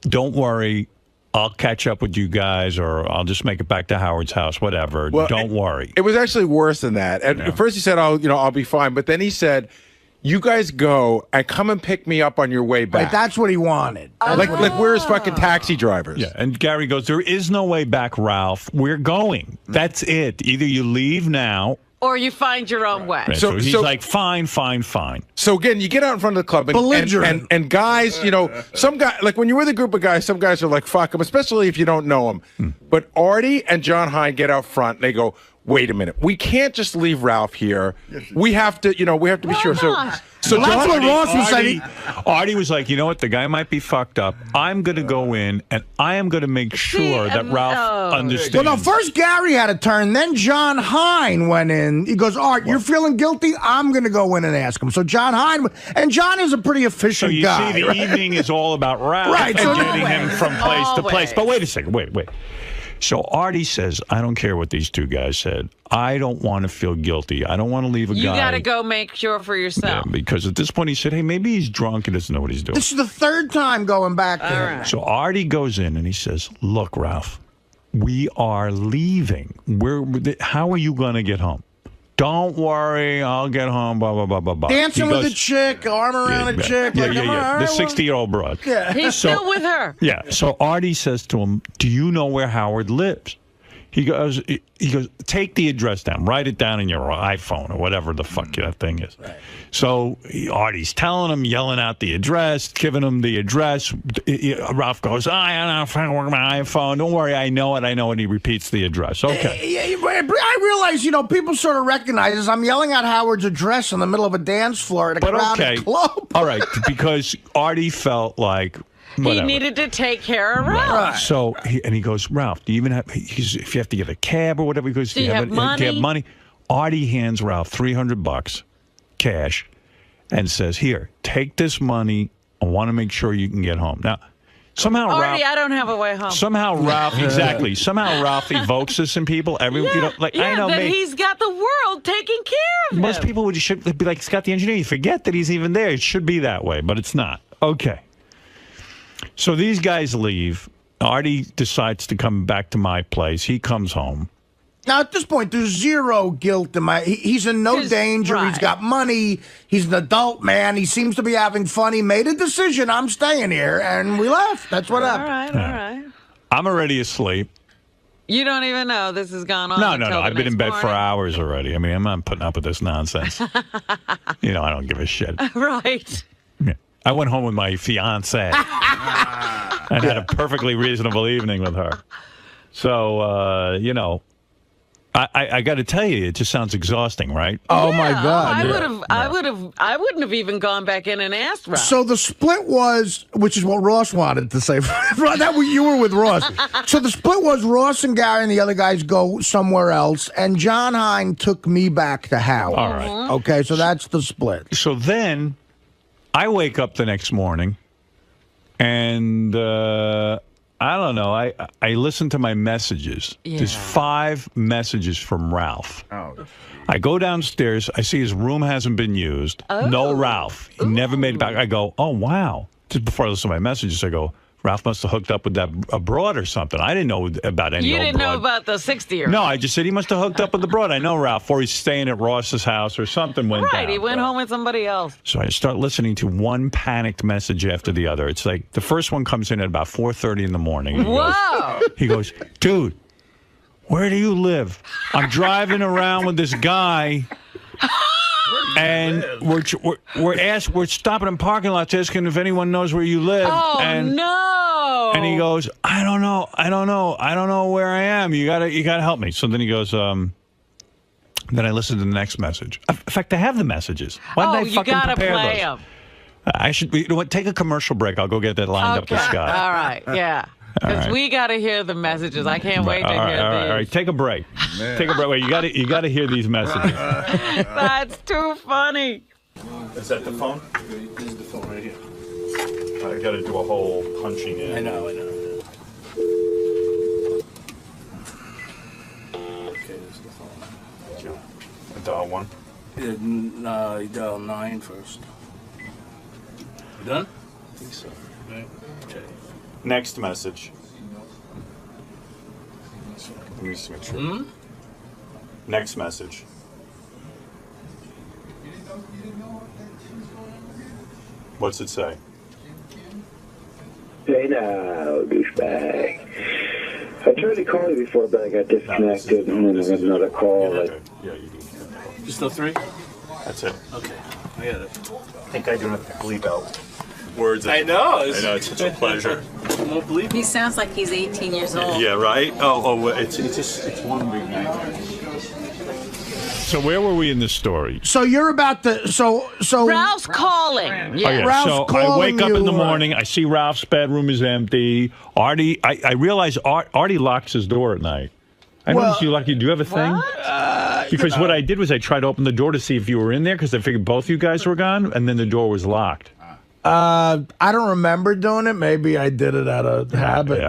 don't worry. I'll catch up with you guys, or I'll just make it back to Howard's house, whatever. Well, don't worry. It was actually worse than that. At first he said, I'll be fine. But then he said, you guys go and come and pick me up on your way back. Right, that's what he wanted. Like we're his fucking taxi drivers. Yeah, and Gary goes, there is no way back, Ralph. We're going. That's it. Either you leave now. Or you find your own way. Right, so he's like, fine. So again, you get out in front of the club, and guys, some guy, like when you're with a group of guys, some guys are like, fuck them, especially if you don't know them. But Artie and John Hein get out front, and they go, wait a minute, we can't just leave Ralph here. We have to, be sure. So that's what Ross was saying. Artie was like, you know what, the guy might be fucked up. I'm going to go in, and I am going to make sure that Ralph understands. Well, no, first Gary had a turn, then John Hein went in. He goes, Art, you're feeling guilty? I'm going to go in and ask him. So John Hein, and John is a pretty efficient so you guy. see, the evening is all about Ralph and getting him from place to place. But wait a second, wait. So Artie says, I don't care what these two guys said. I don't want to feel guilty. I don't want to leave a guy. You got to go make sure for yourself. Yeah, because at this point he said, hey, maybe he's drunk and doesn't know what he's doing. This is the third time going back there. Right. So Artie goes in and he says, look, Ralph, we are leaving. How are you going to get home? Don't worry, I'll get home, blah, blah, blah, blah, blah. Dancing with a chick, arm around a chick. Yeah, like, The 60-year-old broad. Yeah. He's still with her. Yeah. So Artie says to him, do you know where Howard lives? He goes, take the address down. Write it down in your iPhone or whatever the fuck that thing is. Right. So Artie's telling him, yelling out the address, giving him the address. Ralph goes, I don't work my iPhone. Don't worry, I know it. And he repeats the address. Okay. I realize, people sort of recognize this. I'm yelling out Howard's address in the middle of a dance floor at a crowded club. All right, because Artie felt like... Whatever. He needed to take care of Ralph. Right. So he goes, Ralph, do you even have? If you have to get a cab or whatever, he goes, do you have money? Do you have money? Artie hands Ralph $300 cash, and says, "Here, take this money. I want to make sure you can get home." Now, somehow Artie, Ralph, I don't have a way home. Somehow Ralph, exactly. Somehow Ralph evokes this in people. I know that me. He's got the world taking care of him. Most people should be like Scott the engineer. You forget that he's even there. It should be that way, but it's not. Okay. So these guys leave. Artie decides to come back to my place. He comes home. Now, at this point, there's zero guilt in he's in no danger. Right. He's got money. He's an adult man. He seems to be having fun. He made a decision. I'm staying here. And we left. That's what happened. All right. I'm already asleep. You don't even know this has gone on. No. I've been in bed for hours already. I mean, I'm not putting up with this nonsense. I don't give a shit. Right. Yeah. I went home with my fiance and had a perfectly reasonable evening with her. So, I got to tell you, it just sounds exhausting, right? Oh my God! I wouldn't have even gone back in and asked Ross. So the split was, which is what Ross wanted to say. You were with Ross. So the split was Ross and Gary and the other guys go somewhere else, and John Hein took me back to Howard. All right. Okay, so that's the split. So then I wake up the next morning, and I don't know. I listen to my messages. Yeah. There's 5 messages from Ralph. Oh. I go downstairs. I see his room hasn't been used. Oh. No Ralph. He never made it back. I go, oh, wow. Just before I listen to my messages, I go, Ralph must have hooked up with that broad or something. I didn't know about any You old didn't know broad. about the 60-year-old. No, I just said he must have hooked up with the broad. I know Ralph, or he's staying at Ross's house or something went down. Right, he went home with somebody else. So I start listening to one panicked message after the other. It's like the first one comes in at about 4:30 in the morning. Whoa! He goes, dude, where do you live? I'm driving around with this guy, and we're stopping in parking lots asking if anyone knows where you live. Oh, and, no! And he goes, I don't know where I am. You gotta help me. So then he goes, then I listen to the next message. In fact, I have the messages. Why did I fucking gotta prepare play those? them. I should. You know what? Take a commercial break. I'll go get that lined up with Scott. All right, yeah. Because we got to hear the messages. I can't wait to hear these. All right, take a break. Take a break. Wait, you got to hear these messages. That's too funny. Is that the phone? This is the phone right here. I got to do a whole punching in. I know. Okay, this is the phone. Dial one. No, you dial 9 first. You done? I think so. Right. Okay. Next message. Let me just make sure. Next message. What's it say? Hey now, douchebag. I tried to call you before, but I got disconnected, and then I got another call. Yeah, you do. Just the 3? That's it. Okay, I got it. I think I don't have to bleep out words. I know. It's such a pleasure. You won't believe me. He sounds like he's 18 years old. Yeah, right? Oh, it's one big nightmare. So where were we in this story? So you're about to so Ralph's calling. Oh, yeah. Ralph's So I calling wake up in the you, morning. I see Ralph's bedroom is empty. Artie, I realize Artie locks his door at night. I noticed you lock. Do you have a thing? Because what I did was I tried to open the door to see if you were in there because I figured both you guys were gone, and then the door was locked. I don't remember doing it. Maybe I did it out of habit.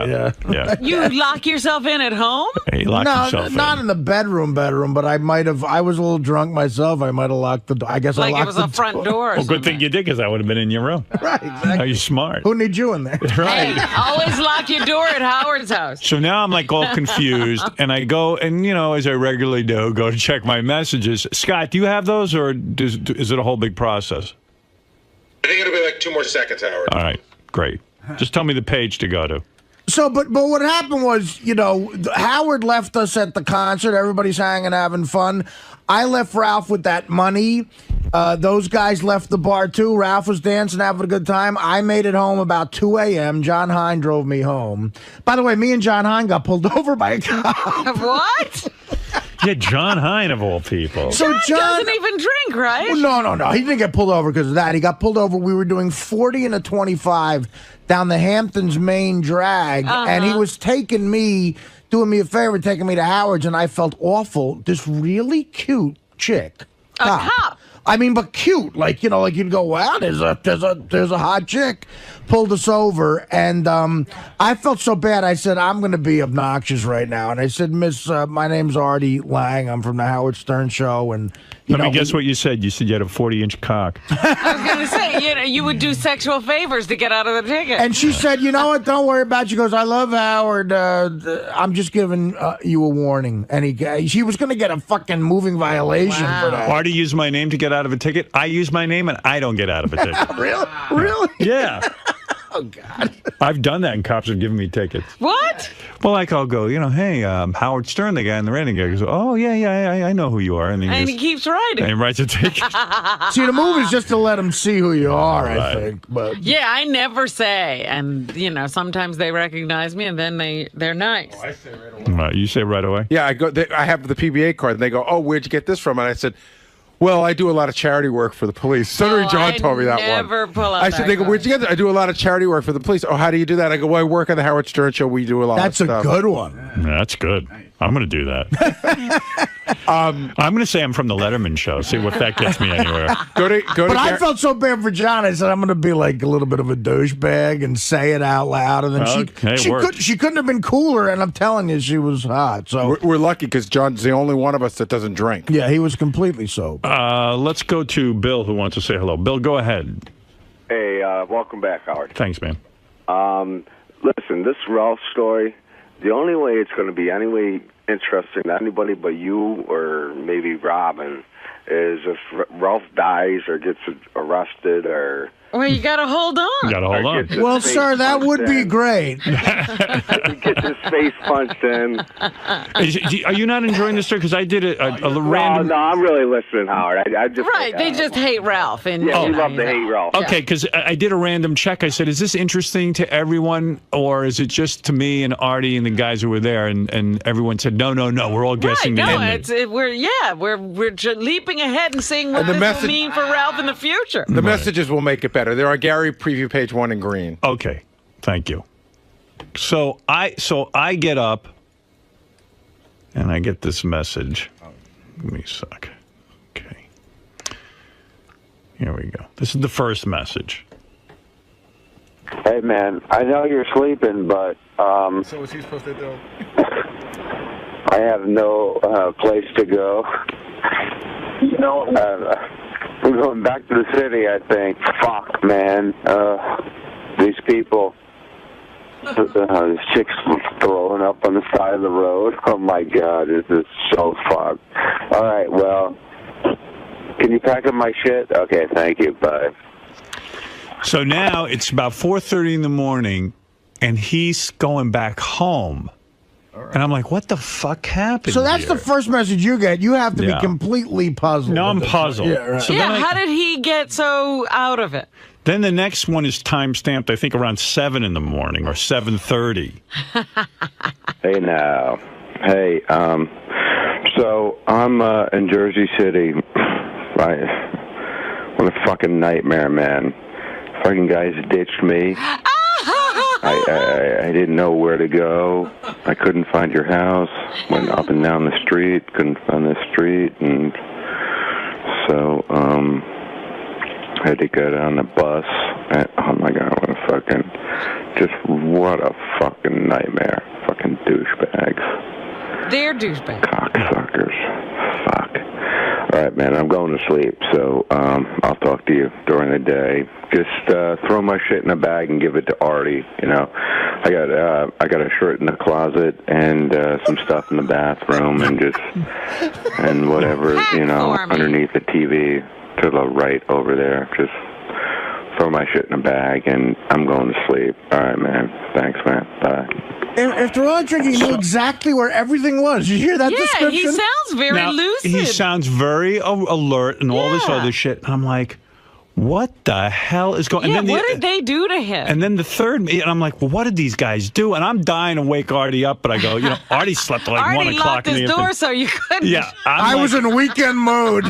Yeah. You lock yourself in at home? He locked himself not in the bedroom, but I might have. I was a little drunk myself. I might have locked the door. I guess Like I it locked was a front door. Well, good thing you did because I would have been in your room. Right. Exactly. Are you smart? Who needs you in there? Right. Hey, always lock your door at Howard's house. So now I'm like all confused, and I go and as I regularly do, go to check my messages. Scott, do you have those, or is it a whole big process? I think it'll be like 2 more seconds, Howard. All right, great. Just tell me the page to go to. So, but what happened was, Howard left us at the concert. Everybody's hanging, having fun. I left Ralph with that money. Those guys left the bar too. Ralph was dancing, having a good time. I made it home about 2 a.m. John Hein drove me home. By the way, me and John Hein got pulled over by a cop. What? Yeah, John Hein of all people. So John doesn't even drink, right? Well, no. He didn't get pulled over because of that. He got pulled over. We were doing 40 and a 25 down the Hamptons main drag, and he was doing me a favor, taking me to Howard's, and I felt awful. This really cute chick. A cop. I mean, but cute, like you'd go, wow, there's a hot chick, pulled us over, and I felt so bad. I said, I'm going to be obnoxious right now, and I said, Miss, my name's Artie Lange. I'm from the Howard Stern Show, and Let me guess what you said. You said you had a 40-inch cock. I was going to say, you would do sexual favors to get out of the ticket. And she said, you know what? Don't worry about it. She goes, I love Howard. I'm just giving you a warning. And she was going to get a fucking moving violation for that. Artie used my name to get out of a ticket. I use my name, and I don't get out of a ticket. Really? Yeah. Oh, God. I've done that, and cops have given me tickets. What? Well, like I'll go, hey, Howard Stern, the guy in the rating guy, goes, oh, yeah, I know who you are. And he keeps writing. And he writes a ticket. See, the move is just to let them see who you are, Right. I think. But Yeah, I never say. And, sometimes they recognize me, and then they're nice. I say right away. Right, you say right away? Yeah, I have the PBA card, and they go, "Oh, where'd you get this from?" And I said, "Well, I do a lot of charity work for the police." Senator John told me that one. Never pull out I said, that "They go, card. where'd you get that?" I do a lot of charity work for the police. Oh, how do you do that? I go, "Well, I work on the Howard Stern Show. We do a lot that's of a stuff." good one. Yeah, that's good. I'm going to do that. I'm going to say I'm from the Letterman Show. See if that gets me anywhere. Go to But I felt so bad for John. I said, I'm going to be like a little bit of a douchebag and say it out loud. And then she couldn't have been cooler. And I'm telling you, she was hot. So We're lucky because John's the only one of us that doesn't drink. yeah, he was completely sober. Let's go to Bill, who wants to say hello. Bill, go ahead. Hey, welcome back, Howard. Thanks, man. listen, this Ralph story, the only way it's going to be any way interesting to anybody but you or maybe Robin is if Ralph dies or gets arrested or... Well, you got to hold on. You got to hold on. Well, sir, that would be great. He gets his face punched in. Are you not enjoying this story? Because I did a random... No, I'm really listening, Howard. I just they just hate Ralph. And we love to hate Ralph. Okay, because I did a random check. I said, is this interesting to everyone, or is it just to me and Artie and the guys who were there? And everyone said, no, we're all guessing the ending. We're leaping ahead and seeing what this will mean for Ralph in the future. The messages will make it better. They're on Gary preview page 1 in green. Okay, thank you. So I get up and I get this message. Give me a sec. Okay. Here we go. This is the first message. Hey, man, I know you're sleeping, but... So what's he supposed to do? I have no place to go. You know... we're going back to the city, I think. Fuck, man. These people... this chick's throwing up on the side of the road. Oh, my God, this is so fucked. All right, well, can you pack up my shit? Okay, thank you. Bye. So now it's about 4:30 in the morning, and he's going back home. And I'm like, what the fuck happened? So that's here? the first message you get. You have to be completely puzzled. No, I'm puzzled. Yeah, right. So how did he get so out of it? Then the next one is time-stamped, I think, around 7 in the morning or 7:30. Hey, now. Hey, so I'm in Jersey City. What a fucking nightmare, man. Fucking guys ditched me. I didn't know where to go. I couldn't find your house. Went up and down the street. Couldn't find the street. And so, I had to get on the bus. And, oh my God, what a fucking nightmare. Fucking douchebags. They're douchebags. Cocksuckers. Fuck. All right, man, I'm going to sleep, so I'll talk to you during the day. Just throw my shit in a bag and give it to Artie. You know, I got a shirt in the closet and some stuff in the bathroom and whatever, you know, underneath the TV to the right over there. Just throw my shit in a bag and I'm going to sleep. All right, man. Thanks, man. Bye. After all that drinking, he knew exactly where everything was. Did you hear that description? Yeah, he sounds very lucid. He sounds very alert and all this other shit. And I'm like, what the hell is going on? Yeah, what did they do to him? And then the third, and I'm like, well, what did these guys do? And I'm dying to wake Artie up, but I go, you know, Artie slept at like 1 o'clock in the Artie locked his door so you couldn't. Yeah. I was in weekend mode.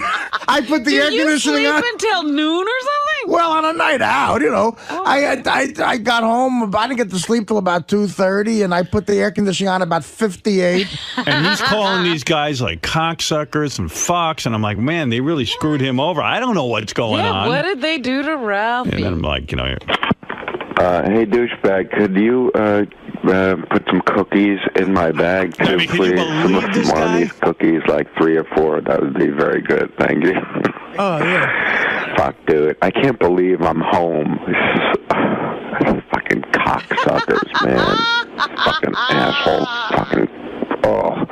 I put the air conditioning on. Did you sleep until noon or something? Well, on a night out, you know. I got home, I didn't get to sleep till about 2:30, and I put the air conditioning on about 58. And he's calling these guys like cocksuckers and fucks, and I'm like, man, they really screwed him over. I don't know what's going on. What did they do to Ralphie? And then I'm like, you know. Hey, douchebag, could you put some cookies in my bag, too, I mean, please? Some of these cookies, like 3 or 4. That would be very good. Thank you. Oh, yeah. Fuck, dude. I can't believe I'm home. Fucking cocksuckers, man. Fucking asshole. Fucking, oh,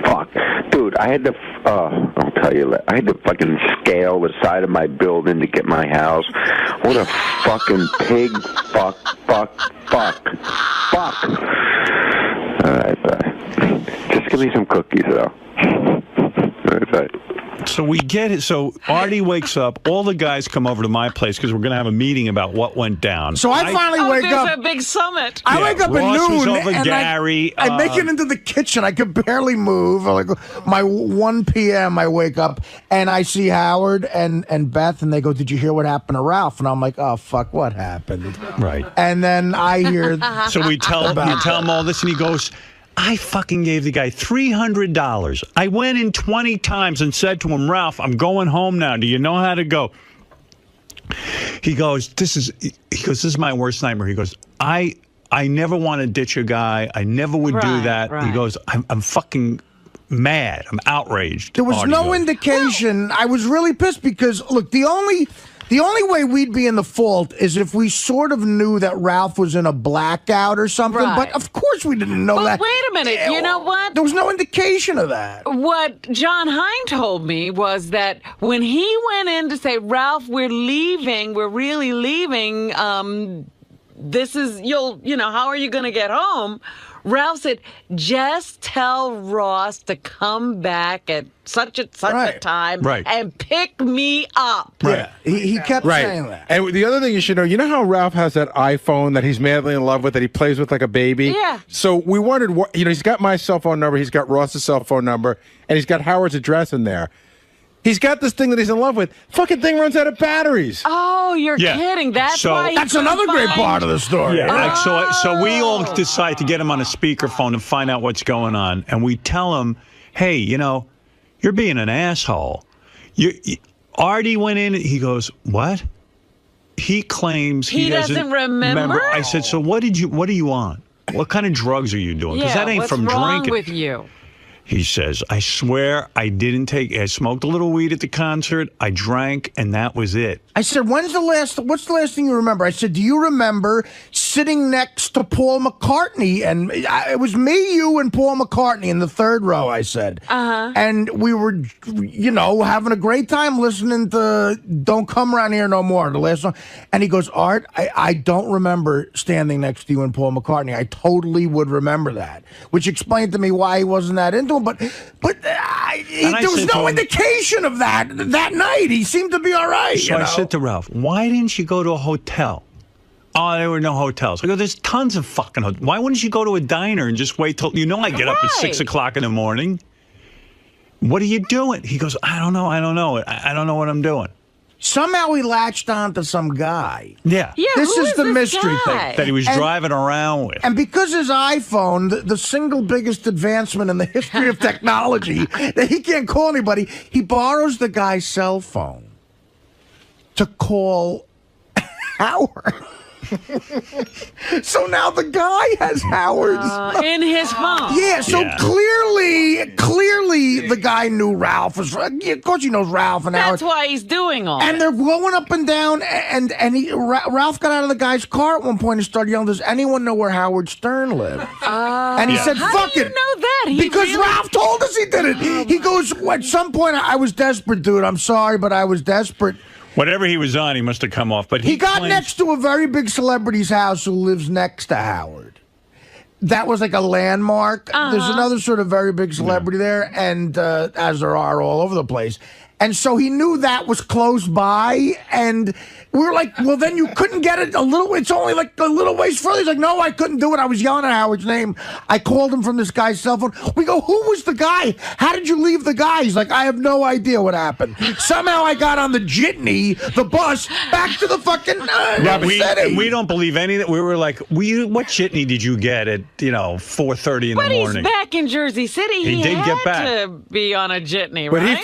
fuck. Dude, I had to, I'll tell you, I had to fucking scale the side of my building to get my house. What a fucking pig. Fuck. All right, bye. Just give me some cookies, though. All right, bye. So we get it. So Artie wakes up. All the guys come over to my place because we're going to have a meeting about what went down. So I finally wake up. There's a big summit. I wake up at Ross noon. was over, and Gary. I make it into the kitchen. I could barely move. Like my 1 p.m. I wake up and I see Howard and Beth, and they go, "Did you hear what happened to Ralph?" And I'm like, "Oh fuck, what happened?" Right. And then I hear. So we tell him all this, and he goes, I fucking gave the guy $300. I went in 20 times and said to him, Ralph, I'm going home now. Do you know how to go? He goes, this is my worst nightmare. He goes, I never want to ditch a guy. I never would do that. Right. He goes, I'm fucking mad. I'm outraged. There was no indication. I was really pissed because, look, the only The only way we'd be in the fault is if we sort of knew that Ralph was in a blackout or something. Right. But of course we didn't know that. Wait a minute. You know what? There was no indication of that. What John Hein told me was that when he went in to say, Ralph, we're leaving, we're really leaving, this is, how are you going to get home? Ralph said, just tell Ross to come back at such and such a time and pick me up. Right. He kept saying that. And the other thing you should know, you know how Ralph has that iPhone that he's madly in love with, that he plays with like a baby? Yeah. So we wondered, he's got my cell phone number, he's got Ross's cell phone number, and he's got Howard's address in there. He's got this thing that he's in love with. Fucking thing runs out of batteries. Oh, you're kidding. That's why. That's another great part of the story. Yeah. So we all decide to get him on a speakerphone and find out what's going on. And we tell him, hey, you're being an asshole. Artie went in. He goes, what? He claims he doesn't remember. I said, so what do you on? What kind of drugs are you doing? Because that ain't from drinking. What's wrong with you? He says, I swear I didn't I smoked a little weed at the concert, I drank, and that was it. I said, what's the last thing you remember? I said, do you remember sitting next to Paul McCartney? And it was me, you, and Paul McCartney in the third row, I said. And we were, having a great time listening to Don't Come Around Here No More, the last song. And he goes, Art, I don't remember standing next to you and Paul McCartney. I totally would remember that, which explained to me why he wasn't that into him. But there was no indication of that night. He seemed to be all right. So I said to Ralph, why didn't you go to a hotel? Oh, there were no hotels. I go, there's tons of fucking hotels. Why wouldn't you go to a diner and just wait till, I get up at 6 o'clock in the morning. What are you doing? He goes, I don't know. I don't know what I'm doing. Somehow he latched on to some guy. Yeah. This is the mystery thing. That he was driving around with. And because his iPhone, the single biggest advancement in the history of technology, that he can't call anybody, he borrows the guy's cell phone to call Howard. So now the guy has Howard's in his phone. Yeah, so clearly the guy knew Ralph was. Of course, he knows Ralph and Howard. That's why he's doing all. And they're going up and down. And Ralph got out of the guy's car at one point and started yelling, "Does anyone know where Howard Stern lives?" And he said, How "Fuck do you it." know that? Because Ralph told us he did it. He goes, at some point, I was desperate, dude. I'm sorry, but I was desperate. Whatever he was on, he must have come off. But he got next to a very big celebrity's house who lives next to Howard. That was like a landmark. There's another sort of very big celebrity there, and as there are all over the place. And so he knew that was close by, and we were like, well, then you couldn't get it it's only like a little ways further. He's like, no, I couldn't do it. I was yelling at Howard's name. I called him from this guy's cell phone. We go, who was the guy? How did you leave the guy? He's like, I have no idea what happened. Somehow I got on the jitney, the bus, back to the fucking city. We don't believe any of that. We were like, what jitney did you get at, 4:30 in the morning? But he's back in Jersey City. He did get back. To be on a jitney, right? But he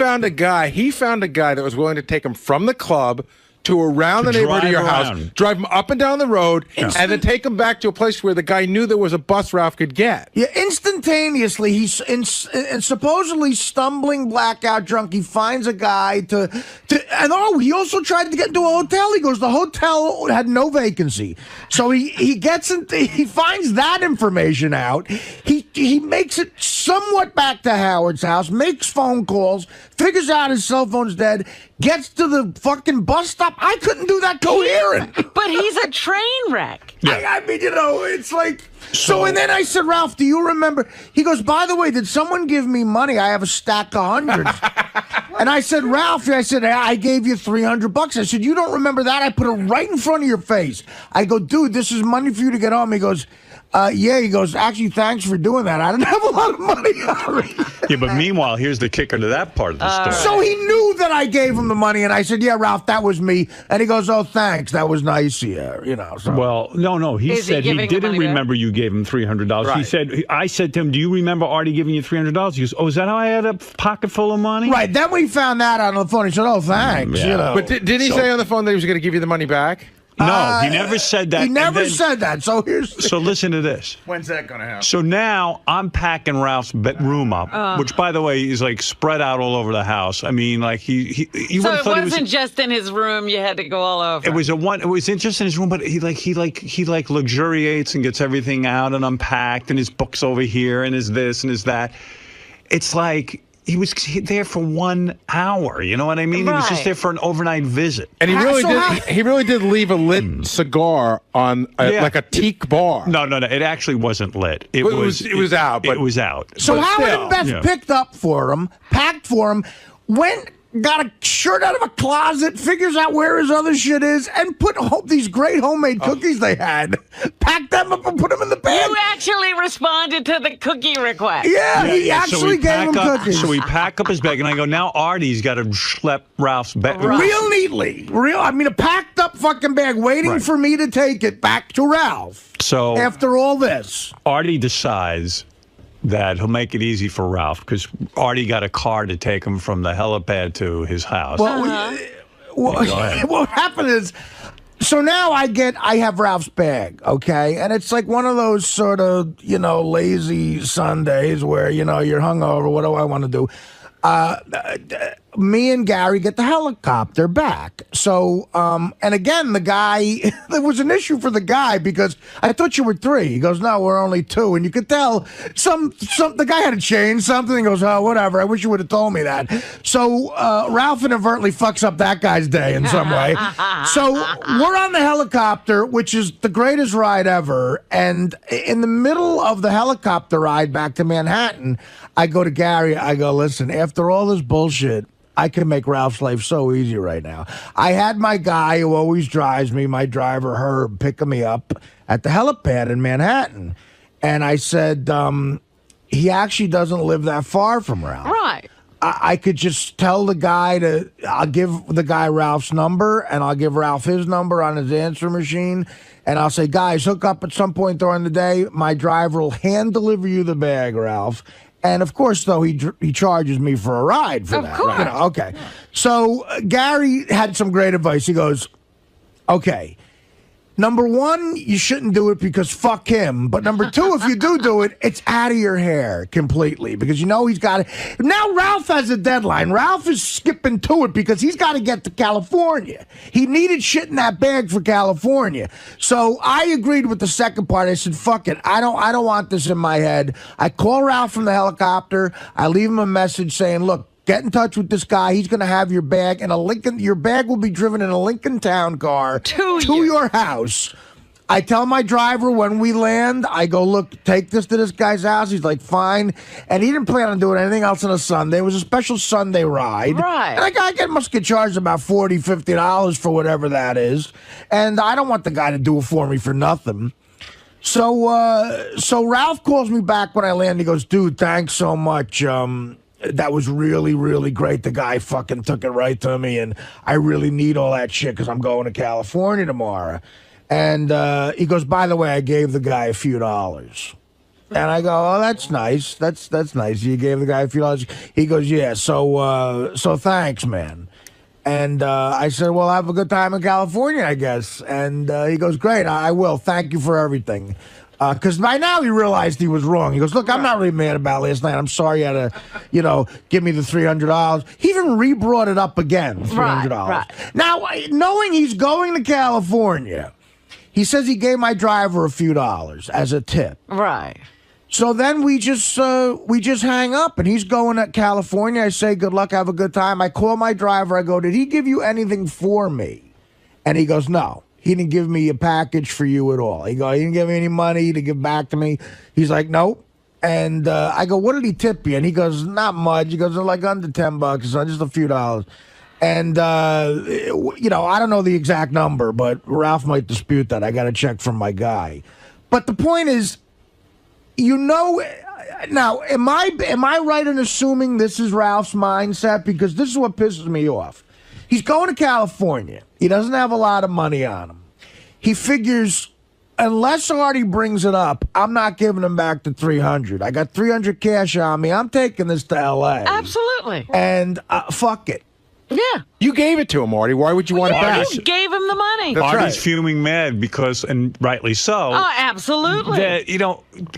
found a guy that was willing to take him from the club to around the neighborhood of your house, drive him up and down the road, and then take him back to a place where the guy knew there was a bus Ralph could get. Yeah, instantaneously, he's supposedly stumbling blackout drunk. He finds a guy he also tried to get into a hotel. He goes, the hotel had no vacancy. So he finds that information out. He makes it somewhat back to Howard's house, makes phone calls, figures out his cell phone's dead, gets to the fucking bus stop. I couldn't do that coherent. But he's a train wreck. Yeah. I mean, it's like... So, and then I said, Ralph, do you remember? He goes, by the way, did someone give me money? I have a stack of hundreds. And I said, Ralph, I gave you $300. I said, you don't remember that? I put it right in front of your face. I go, dude, this is money for you to get home. He goes... he goes, actually, thanks for doing that. I didn't have a lot of money. Yeah, but meanwhile, here's the kicker to that part of the story. So he knew that I gave him the money, and I said, yeah, Ralph, that was me. And he goes, oh, thanks. That was nice. Yeah, So. Well, no. He said he didn't remember you gave him $300. Right. He said, I said to him, do you remember Artie giving you $300? He goes, oh, is that how I had a pocket full of money? Right. Then when he found that on the phone, he said, oh, thanks. Yeah. But did he say on the phone that he was going to give you the money back? No, he never said that. He never said that. So here's. So listen to this. When's that gonna happen? So now I'm packing Ralph's room up, which, by the way, is like spread out all over the house. I mean, like you So would have it thought wasn't just in his room. You had to go all over. It was It was just in his room, but he luxuriates and gets everything out and unpacked, and his books over here, and his this and his that. It's like. He was there for 1 hour. You know what I mean? Right. He was just there for an overnight visit. And he really did leave a lit cigar on like a teak bar. No. It actually wasn't lit. It was out. But it was out. So Howard and Beth picked up for him, packed for him, went, got a shirt out of a closet, figures out where his other shit is, and put these great homemade cookies they had. Packed them up and put them in the bag. You actually responded to the cookie request. Yeah, he actually gave him cookies. So we pack up his bag, and I go, now Artie's got to schlep Ralph's bag. Real neatly. A packed up fucking bag waiting for me to take it back to Ralph. So after all this, Artie decides that he'll make it easy for Ralph because Artie got a car to take him from the helipad to his house. Well, what happened is, so now I have Ralph's bag, okay? And it's like one of those sort of, lazy Sundays where, you're hungover. What do I want to do? Me and Gary get the helicopter back. So, and again, the guy, there was an issue for the guy because I thought you were 3. He goes, no, we're only 2. And you could tell the guy had to change something. He goes, oh, whatever. I wish you would have told me that. So, Ralph inadvertently fucks up that guy's day in some way. So we're on the helicopter, which is the greatest ride ever. And in the middle of the helicopter ride back to Manhattan, I go to Gary. I go, listen, after all this bullshit, I can make Ralph's life so easy right now. I had my guy who always drives me, my driver Herb, picking me up at the helipad in Manhattan. And I said, he actually doesn't live that far from Ralph. Right. I could just tell the guy I'll give the guy Ralph's number, and I'll give Ralph his number on his answer machine. And I'll say, guys, hook up at some point during the day. My driver will hand deliver you the bag, Ralph. And of course, though, he charges me for a ride for that. Of course. Okay. So Gary had some great advice. He goes, okay, number 1, you shouldn't do it because fuck him. But number 2, if you do it, it's out of your hair completely because he's got it. Now Ralph has a deadline. Ralph is skipping to it because he's got to get to California. He needed shit in that bag for California. So I agreed with the second part. I said, fuck it. I don't want this in my head. I call Ralph from the helicopter. I leave him a message saying, look, get in touch with this guy. He's going to have your bag in a Lincoln. Your bag will be driven in a Lincoln Town car to your house. I tell my driver when we land, I go, look, take this to this guy's house. He's like, fine. And he didn't plan on doing anything else on a Sunday. It was a special Sunday ride. Right. And I must get charged about $40, $50 for whatever that is. And I don't want the guy to do it for me for nothing. So Ralph calls me back when I land. He goes, dude, thanks so much. That was really, really great. The guy fucking took it right to me, and I really need all that shit because I'm going to California tomorrow. And he goes, by the way, I gave the guy a few dollars. And I go, oh, that's nice. That's nice. You gave the guy a few dollars. He goes, yeah, so thanks, man. And I said, well, have a good time in California, I guess. And he goes, great, I will. Thank you for everything. Because by now he realized he was wrong. He goes, look, I'm not really mad about last night. I'm sorry you had to, give me the $300. He even re-brought it up again, $300. Right. Now, knowing he's going to California, he says he gave my driver a few dollars as a tip. Right. So then we just hang up, and he's going to California. I say, good luck, have a good time. I call my driver. I go, did he give you anything for me? And he goes, no. He didn't give me a package for you at all. He didn't give me any money to give back to me. He's like, nope. And I go, what did he tip you? And he goes, not much. He goes, like under $10, so just a few dollars. And, I don't know the exact number, but Ralph might dispute that. I got to check from my guy. But the point is, now, am I right in assuming this is Ralph's mindset? Because this is what pisses me off. He's going to California. He doesn't have a lot of money on him. He figures, unless Artie brings it up, I'm not giving him back the $300. I got $300 cash on me. I'm taking this to L.A. Absolutely. And fuck it. Yeah. You gave it to him, Artie. Why would you want it back? You gave him the money. That's Artie's right. fuming mad because, and rightly so. Oh, absolutely. That,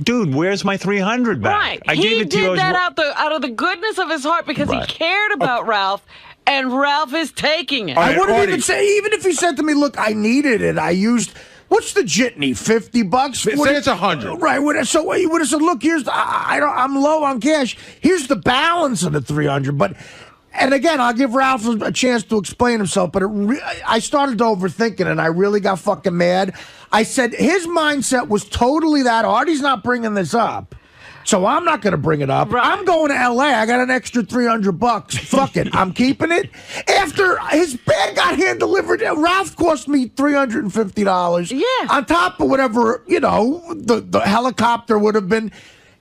dude, where's my $300 back? Right. I gave it to you. He did that out of the goodness of his heart because he cared about Ralph, and Ralph is taking it. I wouldn't even say, even if he said to me, look, I needed it, I used... What's the jitney? $50? Say it's 100. Right. So he would have said, look, here's I'm low on cash. Here's the balance of the 300. But, and again, I'll give Ralph a chance to explain himself. But I started to overthink it, and I really got fucking mad. I said his mindset was totally that Artie's not bringing this up. So I'm not going to bring it up. Right. I'm going to L.A. I got an extra $300. Fuck it. I'm keeping it. After his bag got hand delivered, Ralph cost me $350. Yeah. On top of whatever, the helicopter would have been.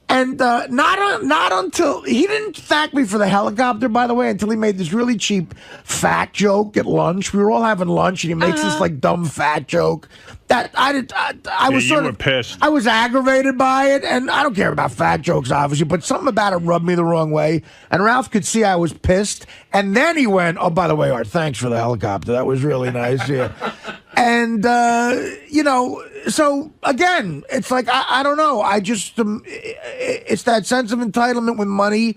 And not until he didn't thank me for the helicopter, by the way, until he made this really cheap fat joke at lunch. We were all having lunch, and he makes this like dumb fat joke. That I was sort of pissed. I was aggravated by it, and I don't care about fat jokes, obviously, but something about it rubbed me the wrong way. And Ralph could see I was pissed, and then he went, "Oh, by the way, Art, thanks for the helicopter. That was really nice." Yeah. And so again, it's like I don't know. I just it's that sense of entitlement with money,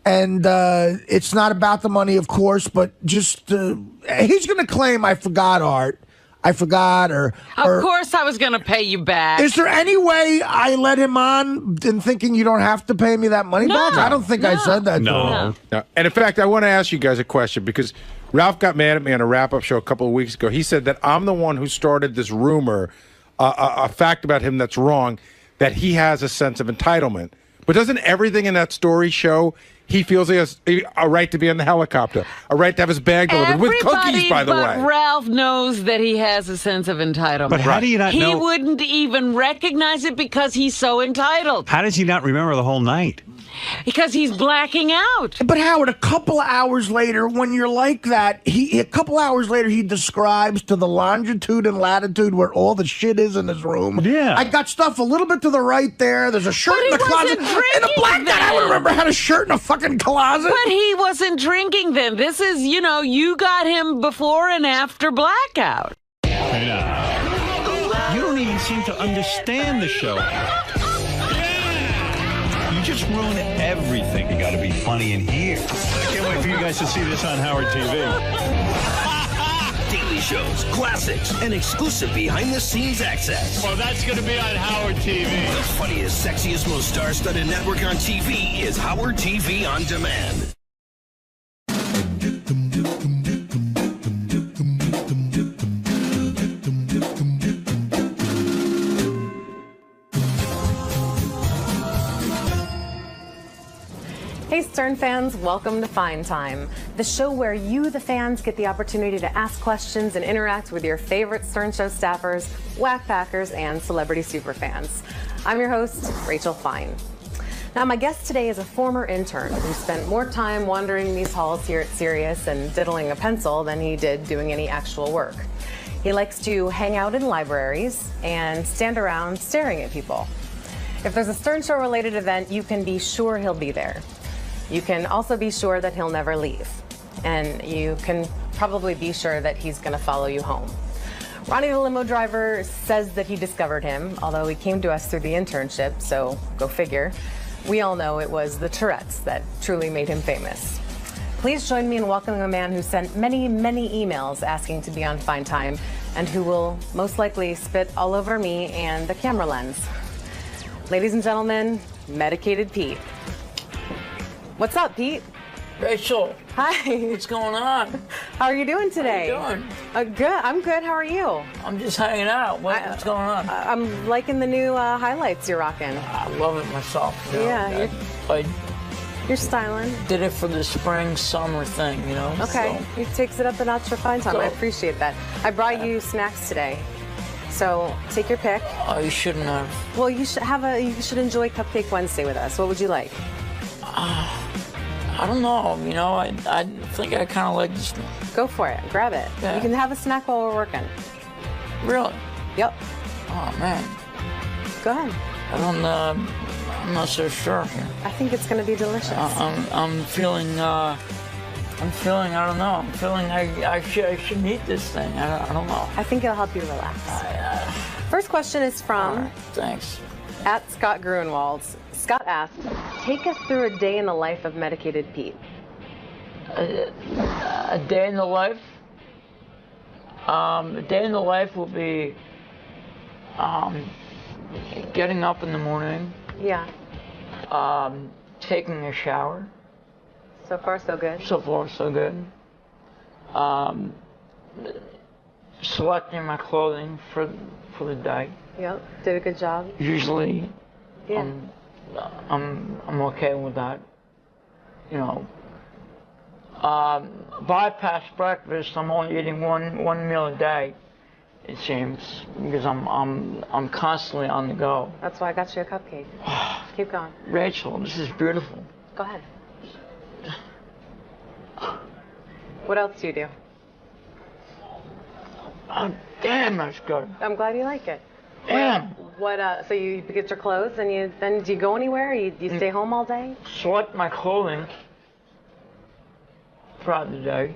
and it's not about the money, of course, but just he's going to claim I forgot, Art. I forgot, or of course I was going to pay you back. Is there any way I let him on in thinking you don't have to pay me that money back? I don't think I said that. No. And in fact, I want to ask you guys a question because Ralph got mad at me on a wrap-up show a couple of weeks ago. He said that I'm the one who started this rumor, a fact about him that's wrong, that he has a sense of entitlement. But doesn't everything in that story show he feels he has a right to be on the helicopter, a right to have his bag delivered with cookies, by the way? But Ralph knows that he has a sense of entitlement. But how do you not know? He wouldn't even recognize it because he's so entitled. How does he not remember the whole night? Because he's blacking out. But Howard, a couple of hours later, when you're like that, a couple hours later, he describes to the longitude and latitude where all the shit is in his room. Yeah. I got stuff a little bit to the right there. There's a shirt in the closet. And a black guy, I would remember, had a shirt in a fucking closet. But he wasn't drinking then. This is, you got him before and after blackout. Hey, now, you don't even seem to understand the show. You just ruin everything. You got to be funny in here. I can't wait for you guys to see this on Howard TV. Daily shows, classics, and exclusive behind-the-scenes access. Well, that's going to be on Howard TV. The funniest, sexiest, most star-studded network on TV is Howard TV On Demand. Hey Stern fans, welcome to Fine Time, the show where you, the fans, get the opportunity to ask questions and interact with your favorite Stern Show staffers, whack packers, and celebrity superfans. I'm your host, Rachel Fine. Now, my guest today is a former intern who spent more time wandering these halls here at Sirius and diddling a pencil than he did doing any actual work. He likes to hang out in libraries and stand around staring at people. If there's a Stern Show related event, you can be sure he'll be there. You can also be sure that he'll never leave. And you can probably be sure that he's going to follow you home. Ronnie the limo driver says that he discovered him, although he came to us through the internship, so go figure. We all know it was the Tourette's that truly made him famous. Please join me in welcoming a man who sent many, many emails asking to be on Fine Time and who will most likely spit all over me and the camera lens. Ladies and gentlemen, Medicated Pete. What's up, Pete? Rachel. Hi. What's going on? How are you doing today? How you doing? Good. I'm good. How are you? I'm just hanging out. What's going on? I'm liking the new highlights you're rocking. I love it myself. Yeah. You're styling. Did it for the spring, summer thing, Okay. So. It takes it up a notch for Fine Time. I appreciate that. I brought you snacks today. So take your pick. Oh, you shouldn't have. Well, you should enjoy Cupcake Wednesday with us. What would you like? I don't know. I think I kind of like this one. Go for it. Grab it. Yeah. You can have a snack while we're working. Really? Yep. Oh man. Go ahead. I'm not so sure here. I think it's going to be delicious. I'm feeling I'm feeling, I don't know, I'm feeling I should eat this thing. I don't know. I think it'll help you relax. First question is from... Right, thanks. @𝗦𝗵cie𝘄𝗿𝗱. Scott asks, take us through a day in the life of Medicated Pete. A day in the life? A day in the life will be getting up in the morning. Yeah. Taking a shower. So far, so good. So far, so good. Selecting my clothing for the day. Yep, did a good job. Usually, yeah. I'm okay with that. You know. Bypass breakfast. I'm only eating one meal a day. It seems, because I'm constantly on the go. That's why I got you a cupcake. Keep going. Rachel, this is beautiful. Go ahead. What else do you do? Oh, damn, that's good. I'm glad you like it. Damn. What? So you get your clothes and then do you go anywhere? You stay home all day? Select my clothing throughout the day.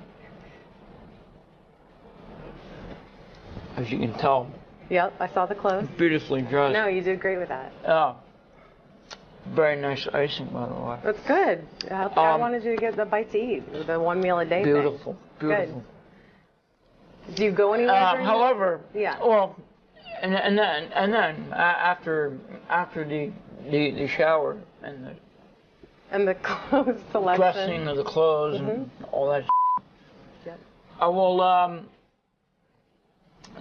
As you can tell. Yep, I saw the clothes. Beautifully dressed. No, you did great with that. Oh. Very nice icing, by the way. That's good. I wanted you to get the bite to eat, the one meal a day beautiful, thing. Beautiful. Good. Do you go anywhere? However, yeah. Well, and then after the shower and the clothes selection, dressing of the clothes and all that. Yep. I will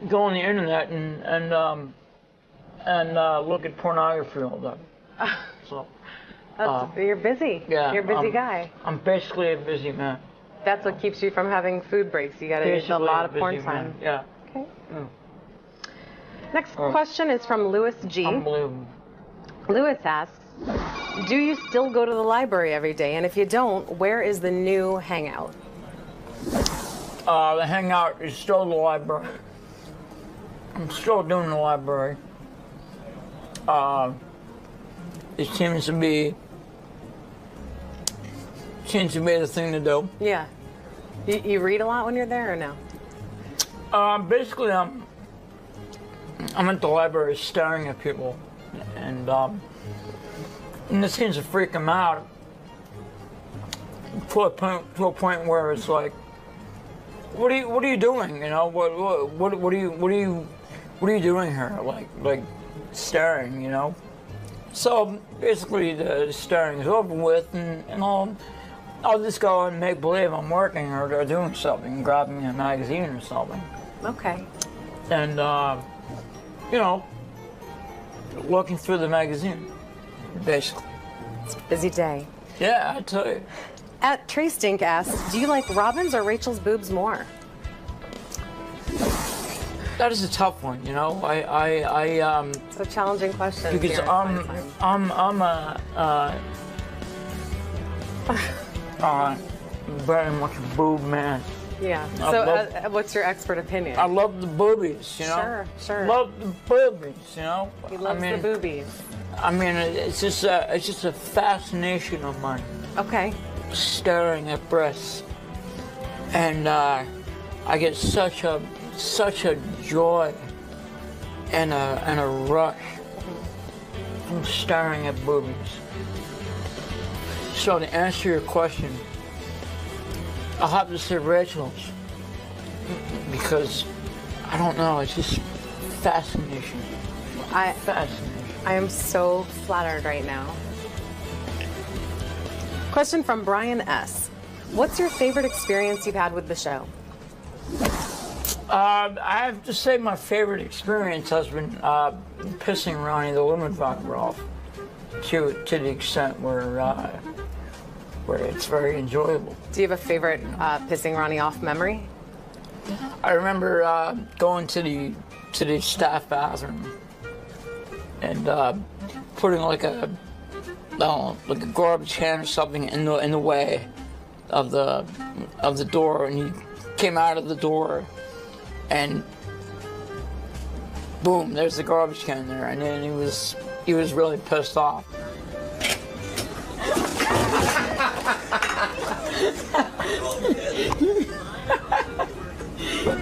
go on the internet and look at pornography all day. So you're busy. Yeah, you're a busy guy. I'm basically a busy man. That's what keeps you from having food breaks. You got to do a lot of porn time. Yeah. Okay. Next question is from Louis G. Unbelievable. Louis asks, do you still go to the library every day? And if you don't, where is the new hangout? The hangout is still the library. I'm still doing the library. It seems to be the thing to do. Yeah. You read a lot when you're there or no? Basically, I'm at the library staring at people, and it seems to freak them out to a point where it's like, what are you doing? You know, what are you doing here? Like staring, you know. So basically, the staring is over with, and I'll just go and make believe I'm working or doing something, grabbing a magazine or something. Okay. And you know, looking through the magazine, basically. It's a busy day. Yeah, I tell you. @TreyStink asks, do you like Robin's or Rachel's boobs more? That is a tough one, you know. It's a challenging question. Because I'm a very much a boob man. Yeah. So what's your expert opinion? I love the boobies, you know. Sure. Love the boobies, you know. He loves the boobies. I mean, it's just a fascination of mine. Okay. Staring at breasts, and I get such a joy and a rush from staring at boobies. So to answer your question, I'll have to say Rachel's, because I don't know, it's just fascination. Fascination. I am so flattered right now. Question from Brian S. What's your favorite experience you've had with the show? I have to say my favorite experience has been pissing Ronnie the Lemon-Vodka off to the extent where it's very enjoyable. Do you have a favorite pissing Ronnie off memory? I remember going to the staff bathroom and putting like a garbage can or something in the way of the door, and he came out of the door, and boom, there's the garbage can there, and then he was really pissed off.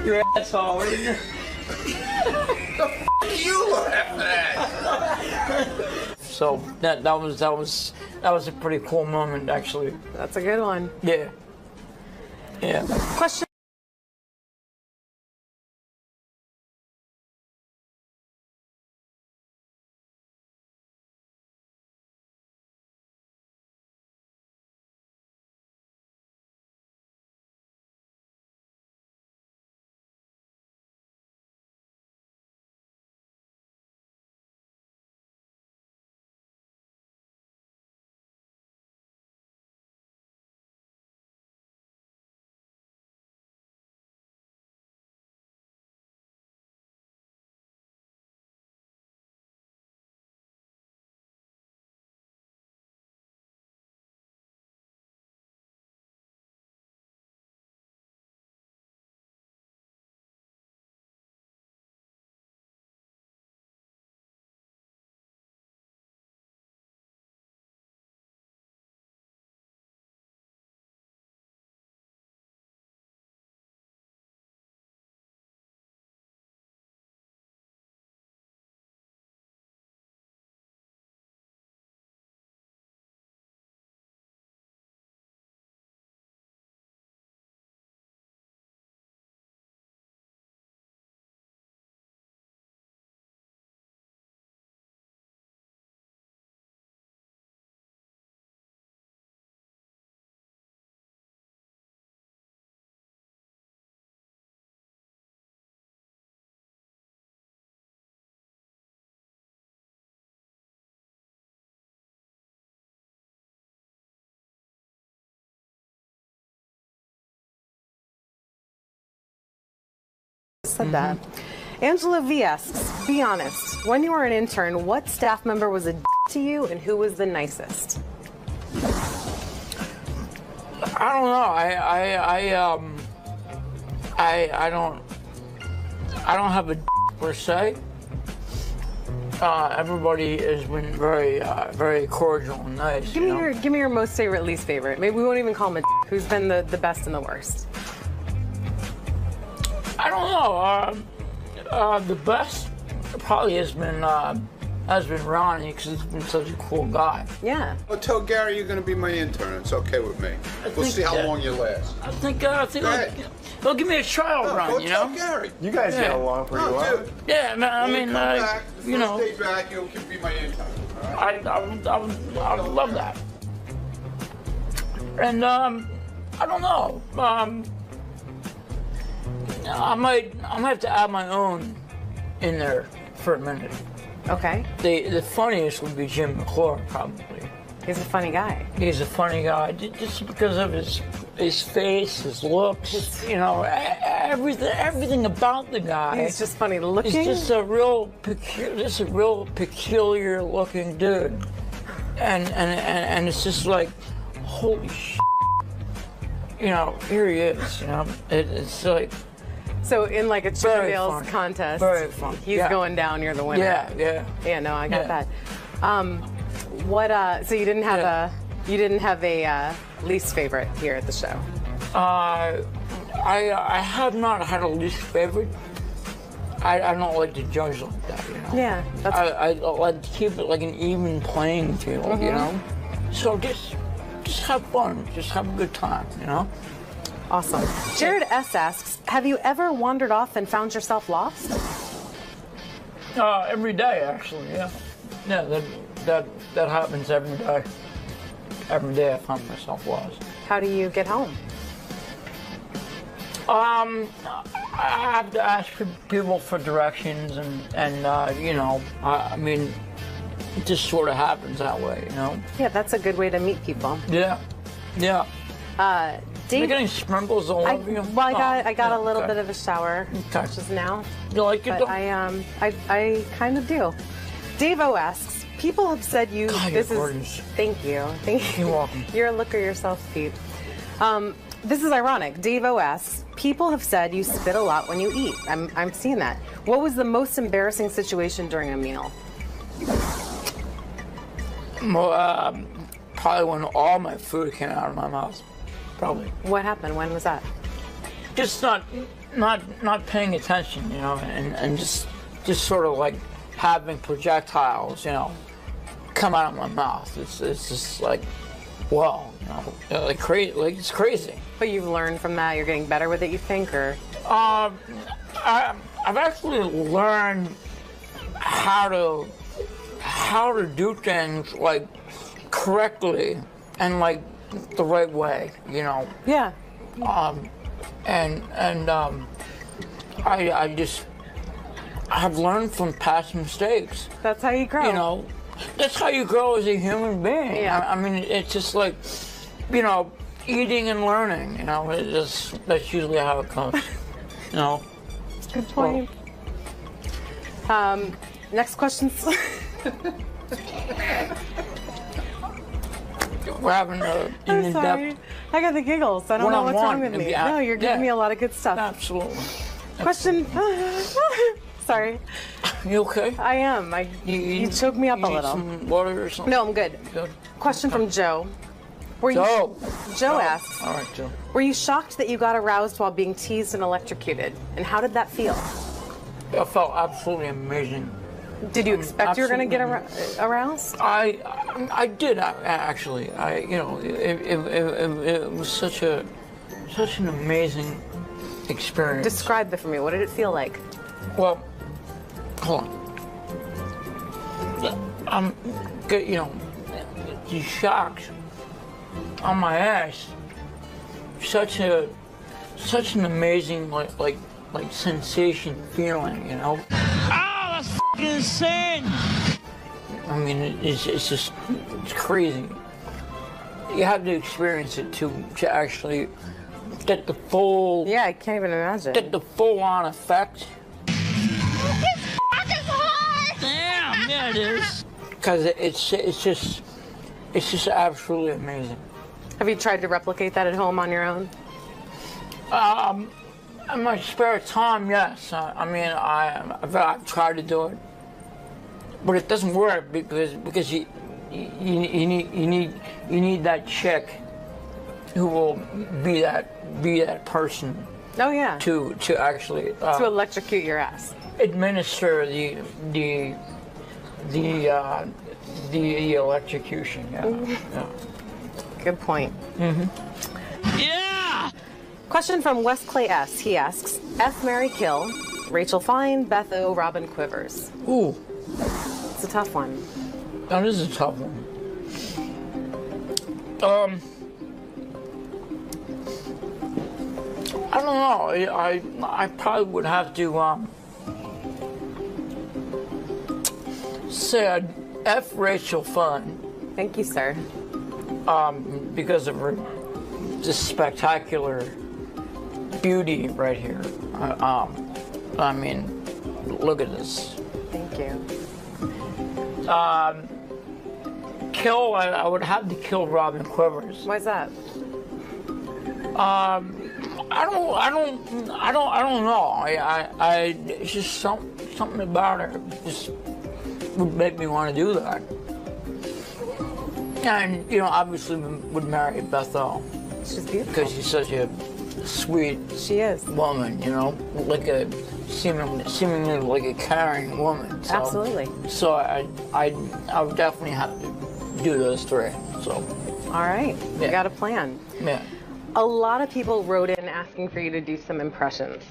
Your asshole. You laughing at? So that was a pretty cool moment, actually. That's a good one. Yeah. Yeah. Question. Said that. Angela V asks, be honest, when you were an intern, what staff member was a to you and who was the nicest? I don't know. I don't have a per se. Everybody has been very cordial and nice. Give me your most favorite, least favorite. Maybe we won't even call him a who's been the best and the worst. I don't know. The best probably has been Ronnie, because he's been such a cool guy. Yeah. Well, tell Gary you're going to be my intern. It's okay with me. We'll see how long you last. I think they'll give me a trial run. You know. Gary. You guys get along pretty well. Yeah, I mean, you know. Stay back. You can be my intern. Right? I would love that. And I don't know. I might have to add my own in there for a minute. Okay. The funniest would be 𝗦𝗵cie𝗄, probably. He's a funny guy. He's a funny guy, just because of his face, his looks, you know, everything about the guy. He's just funny looking. He's just a real peculiar looking dude, and it's just like, holy shit. You know, here he is. You know, it's like. So in like a 𝗏𝗏𝗄 contest, he's going down, you're the winner. Yeah. Yeah, no, I got that. So you didn't have a least favorite here at the show? I have not had a least favorite. I don't like to judge like that, you know. Yeah, I like to keep it like an even playing field, you know. So just have fun, just have a good time, you know. Awesome. Jared S asks, have you ever wandered off and found yourself lost? Every day, actually, yeah. Yeah, that happens every day. Every day I find myself lost. How do you get home? I have to ask people for directions, and you know, I mean, it just sort of happens that way, you know? Yeah, that's a good way to meet people. Yeah. Dave, You're getting sprinkles all over you? Well, I got a little bit of a shower just now. You like it? But I kind of do. Dave O asks, people have said you. God, this you're is. gorgeous. Thank you. You're welcome. You're a looker yourself, Pete. This is ironic. Dave O asks, people have said you spit a lot when you eat. I'm seeing that. What was the most embarrassing situation during a meal? Well, probably when all my food came out of my mouth. Probably. What happened? When was that? Just not not paying attention, you know, and just sort of like having projectiles, you know, come out of my mouth. It's just like, whoa, you know, like crazy, like it's crazy. But you've learned from that. You're getting better with it, you think, or? I've actually learned how to do things like correctly and like the right way, you know. Yeah. I've learned from past mistakes. That's how you grow. You know, that's how you grow as a human being. Yeah. I mean, it's just like, you know, eating and learning. You know, that's usually how it goes. You know. Good point. Next question. We're having an I'm sorry. I got the giggles. I don't know what's wrong with me. No, you're giving me a lot of good stuff. Absolutely. Question. Sorry. You okay? I am. You choked me up a little. Some water or something? No, I'm good. Good. Question from Joe. Joe asks. All right, Joe. Were you shocked that you got aroused while being teased and electrocuted? And how did that feel? It felt absolutely amazing. Did you expect you were going to get aroused? I did actually. You know, it was such an amazing experience. Describe it for me. What did it feel like? Well, hold on. I'm, you know, these shocks on my ass. Such an amazing like sensation feeling, you know. That's fucking insane. I mean, it's crazy. You have to experience it to actually get the full. Yeah, I can't even imagine. Get the full-on effect. It's fucking hot. Damn, yeah, it is. Because it's just absolutely amazing. Have you tried to replicate that at home on your own? In my spare time, yes. I mean, I've tried to do it, but it doesn't work because you need that chick who will be that person. Oh yeah. To actually to electrocute your ass. Administer the electrocution. Yeah. Yeah. Good point. Mm-hmm. Yeah. Question from 𝗦𝗁𝗲. He asks, F, Marry, Kill, Rachel Fine, Beth O, Robin Quivers. Ooh. It's a tough one. That is a tough one. I don't know. I probably would have to say I'd F Rachel Fine. Thank you, sir. Because of her just spectacular beauty right here. I mean, look at this. Thank you. Kill, I would have to kill Robin Quivers. Why's that? I don't know. It's just something about her just would make me want to do that. And, you know, obviously would marry Beth O. She's beautiful. Because she's such a sweet woman, you know, like a seemingly like a caring woman. So, absolutely. So I would definitely have to do those three. So. All right, you got a plan. Yeah. A lot of people wrote in asking for you to do some impressions.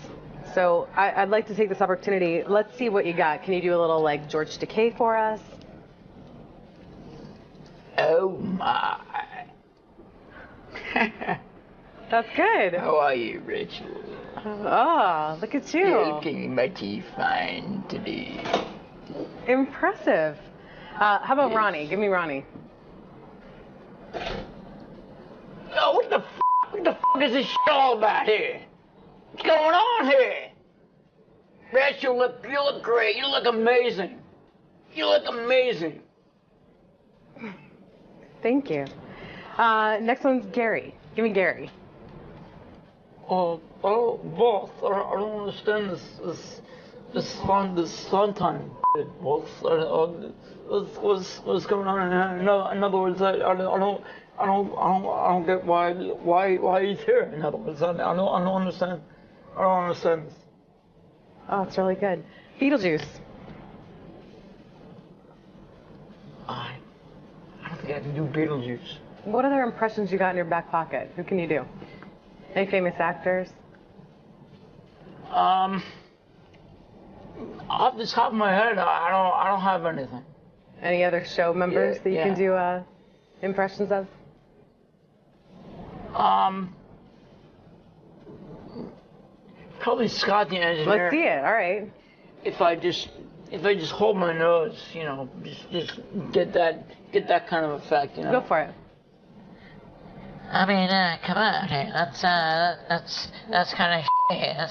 So I'd like to take this opportunity. Let's see what you got. Can you do a little like 𝗦𝗁𝗲 for us? Oh my. That's good. How are you, Rachel? Oh, look at you. You're looking mighty fine today. Impressive. How about Ronnie? Give me Ronnie. Oh, what the fuck is this shit all about here? What's going on here? Rachel, you look great. You look amazing. You look amazing. Thank you. Next one's Gary. Give me Gary. Both. I don't understand this fun time. Both. What's going on? In other words, I don't get why he's here. In other words, I don't understand I don't understand. Oh, it's really good. Beetlejuice. I don't think I can do Beetlejuice. What other impressions you got in your back pocket? Who can you do? Any famous actors? Off the top of my head, I don't have anything. Any other show members that you can do impressions of? Probably Scott the engineer. Let's see it. All right. If I just hold my nose, you know, just get that kind of effect, you know. Go for it. I mean, come on, hey, that's kind of that's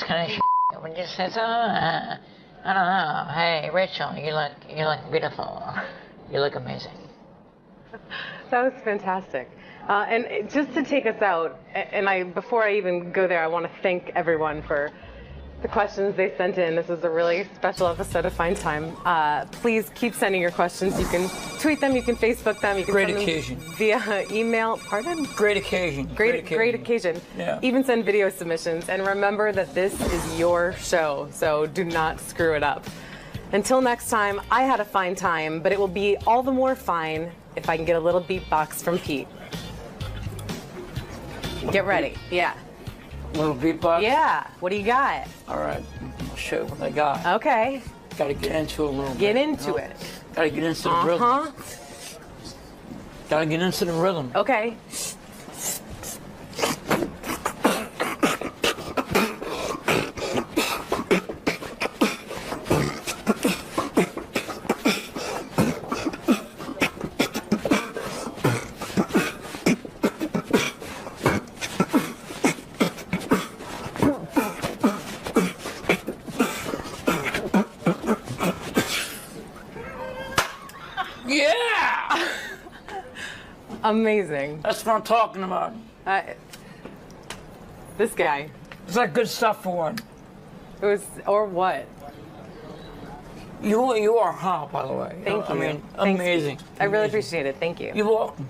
kind of when you say so, I don't know. Hey, Rachel, you look beautiful. You look amazing. That was fantastic. And just to take us out, and before I even go there, I want to thank everyone for the questions they sent in. This is a really special episode of Fine Time. Please keep sending your questions. You can tweet them, you can Facebook them, you can Great send occasion. them via email. Pardon? Great occasion. Great occasion. Yeah. Even send video submissions. And remember that this is your show, so do not screw it up. Until next time, I had a fine time, but it will be all the more fine if I can get a little beatbox from Pete. Get ready. Yeah. Little beatbox? Yeah. What do you got? All right. I'll show you what I got. Okay. Gotta get into it a little bit. Get into you know? it. Gotta get into the rhythm. Gotta get into the rhythm. Okay. Yeah! Amazing. That's what I'm talking about. This guy. Is that good stuff for one? It was, or what? You are hot, by the way. Thank you. I mean, Thanks, amazing. I really appreciate it. Thank you. You're welcome.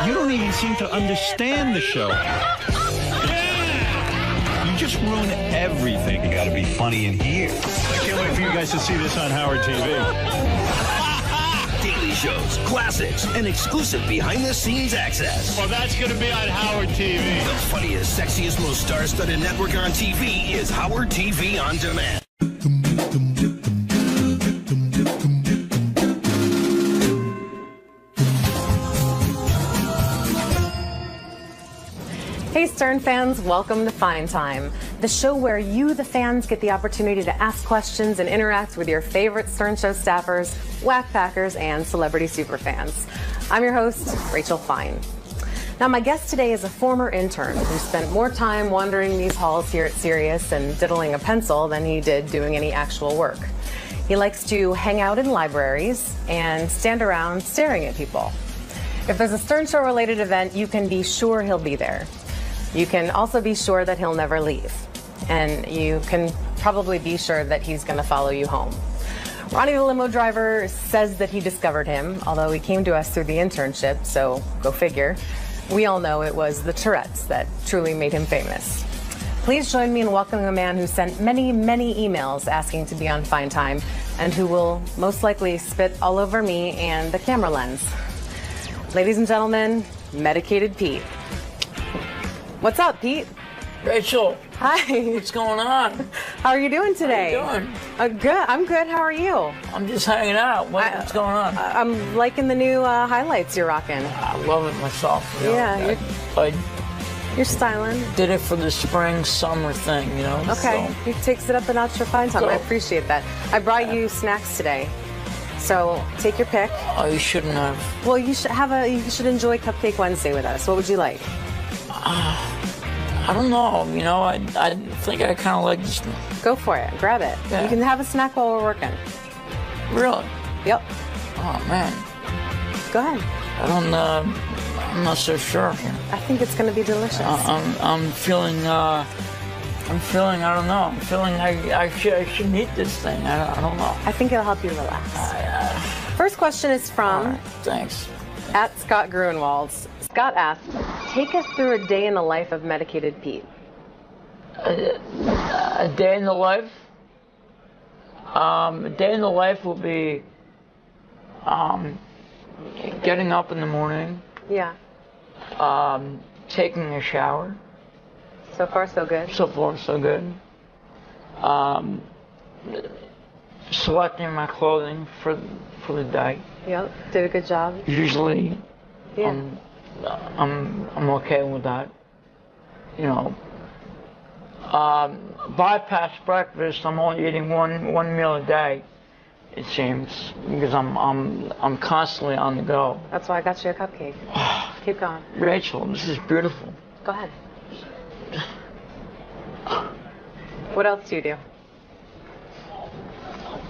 You don't even seem to understand the show. You just ruin everything. You gotta be funny in here. I can't wait for you guys to see this on Howard TV. Daily shows, classics, and exclusive behind-the-scenes access. Well, that's going to be on Howard TV. The funniest, sexiest, most star-studded network on TV is Howard TV On Demand. Hey Stern fans, welcome to Fine Time, the show where you, the fans, get the opportunity to ask questions and interact with your favorite Stern Show staffers, whack-packers, and celebrity superfans. I'm your host, Rachel Fine. Now my guest today is a former intern who spent more time wandering these halls here at Sirius and diddling a pencil than he did doing any actual work. He likes to hang out in libraries and stand around staring at people. If there's a Stern Show related event, you can be sure he'll be there. You can also be sure that he'll never leave. And you can probably be sure that he's going to follow you home. Ronnie the limo driver says that he discovered him, although he came to us through the internship, so go figure. We all know it was the Tourette's that truly made him famous. Please join me in welcoming a man who sent many, many emails asking to be on Fine Time and who will most likely spit all over me and the camera lens. Ladies and gentlemen, Medicated Pete. What's up, Pete? Rachel. Hi. What's going on? How are you doing today? How you doing? Good. I'm good. How are you? I'm just hanging out. What's going on? I'm liking the new highlights you're rocking. I love it myself. You know? Yeah, you're styling. Did it for the spring, summer thing, you know? Okay. So. He takes it up a notch for Fine Time. I appreciate that. I brought you snacks today. So take your pick. Oh, you shouldn't have. Well, you should enjoy Cupcake Wednesday with us. What would you like? I don't know. You know, I think I kind of like this one. Go for it. Grab it. Yeah. You can have a snack while we're working. Really? Yep. Oh man. Go ahead. I don't. I'm not so sure. I think it's going to be delicious. I'm feeling. I don't know. I'm feeling I should eat this thing. I don't know. I think it'll help you relax. First question is from. Thanks. At 𝗦𝗁𝗲𝗿𝗍. Scott asks, take us through a day in the life of medicated Pete. A day in the life? A day in the life will be getting up in the morning. Yeah. Taking a shower. So far, so good. So far, so good. Selecting my clothing for the day. Yep, did a good job. Usually, yeah. I'm okay with that. You know, bypass breakfast. I'm only eating one meal a day. It seems because I'm constantly on the go. That's why I got you a cupcake. Keep going. Rachel, this is beautiful. Go ahead. What else do you do?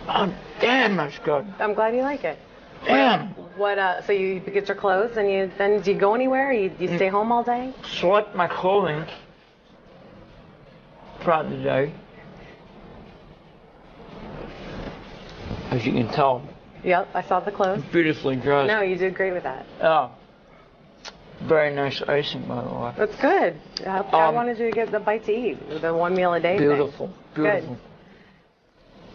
Oh, damn, that's good. I'm glad you like it. Damn. What? So you get your clothes and then do you go anywhere? You stay home all day? Select my clothing throughout the day. As you can tell. Yep, I saw the clothes. Beautifully dressed. No, you did great with that. Oh. Very nice icing, by the way. That's good. I wanted you to get the bite to eat, the one meal a day beautiful, thing. Beautiful.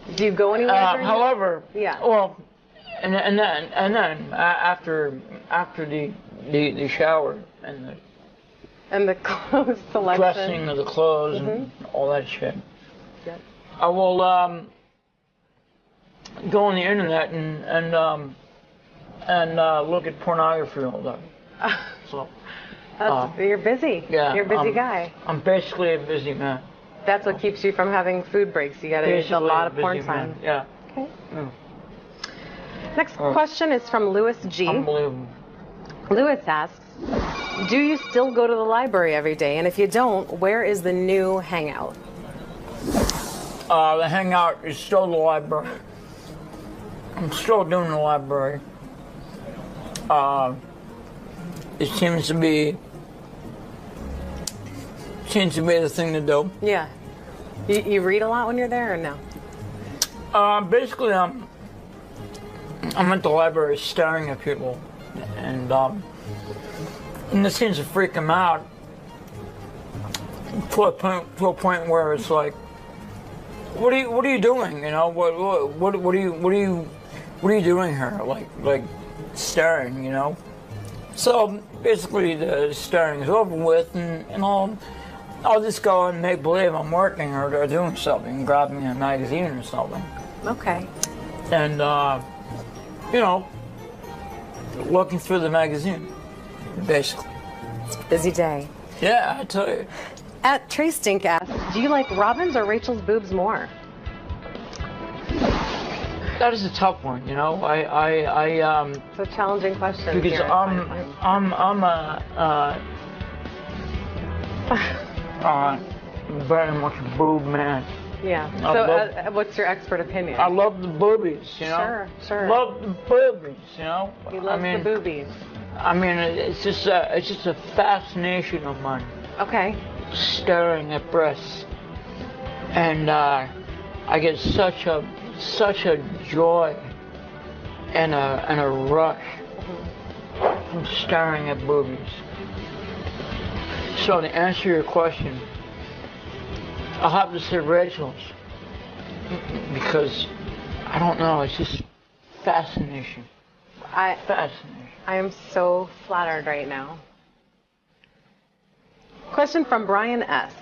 Good. Do you go anywhere? However, yeah. Well, and then after the shower and the clothes selection, dressing of the clothes and all that shit. Yep. I will go on the internet and look at pornography all day. So, you're busy. Yeah, you're a busy guy. I'm basically a busy man. That's what keeps you from having food breaks. You got to eat a lot of porn time. Yeah. Okay. Next question is from Louis G. Unbelievable. Louis asks, do you still go to the library every day? And if you don't, where is the new hangout? The hangout is still the library. I'm still doing the library. It seems to be the thing to do. Yeah. You read a lot when you're there or no? Basically, I'm at the library staring at people, and this seems to freak them out to a point where it's like, what are you doing? You know, what are you doing here? Like staring, you know. So basically, the staring is over with, and I'll just go and make believe I'm working or doing something, grabbing a magazine or something. Okay. And you know, looking through the magazine, basically. It's a busy day. Yeah, I tell you. At Trey Stink asks, do you like Robin's or Rachel's boobs more? That is a tough one, you know. It's a challenging question. Because I'm very much a boob man. Yeah. So what's your expert opinion? I love the boobies, you know. Sure. Love the boobies, you know. He loves the boobies. I mean, it's just a fascination of mine. Okay. Staring at breasts, and I get such a joy and a rush from staring at boobies. So to answer your question, I'll have to say Rachel's, because I don't know, it's just fascination. Fascination. I am so flattered right now. Question from Brian S.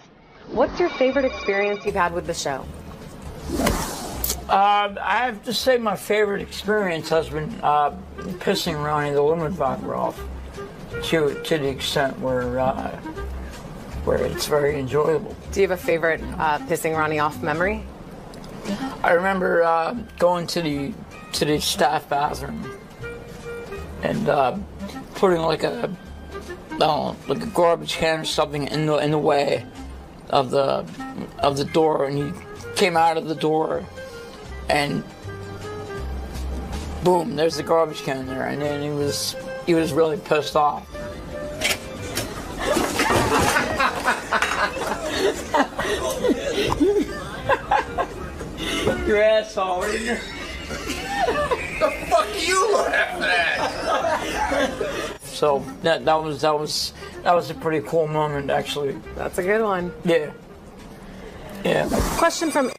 What's your favorite experience you've had with the show? I have to say my favorite experience has been pissing Ronnie the 𝗦𝗵cie𝗄 off to the extent where it's very enjoyable. Do you have a favorite pissing Ronnie off memory? I remember going to the staff bathroom and putting like a garbage can or something in the way of the door, and he came out of the door and boom, there's the garbage can there, and then he was really pissed off. Your asshole. The fuck you laughing at? So that was a pretty cool moment, actually. That's a good one. Yeah. Yeah. Question from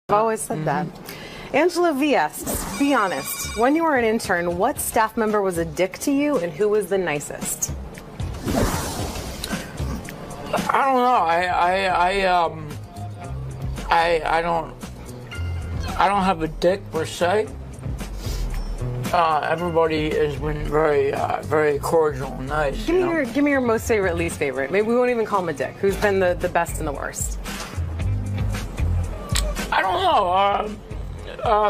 I've always said that. Angela V asks, be honest, when you were an intern, what staff member was a dick to you and who was the nicest? I don't know. I don't have a dick per se. Everybody has been very cordial and nice. Give me your most favorite, least favorite. Maybe we won't even call him a dick. Who's been the best and the worst? I don't know.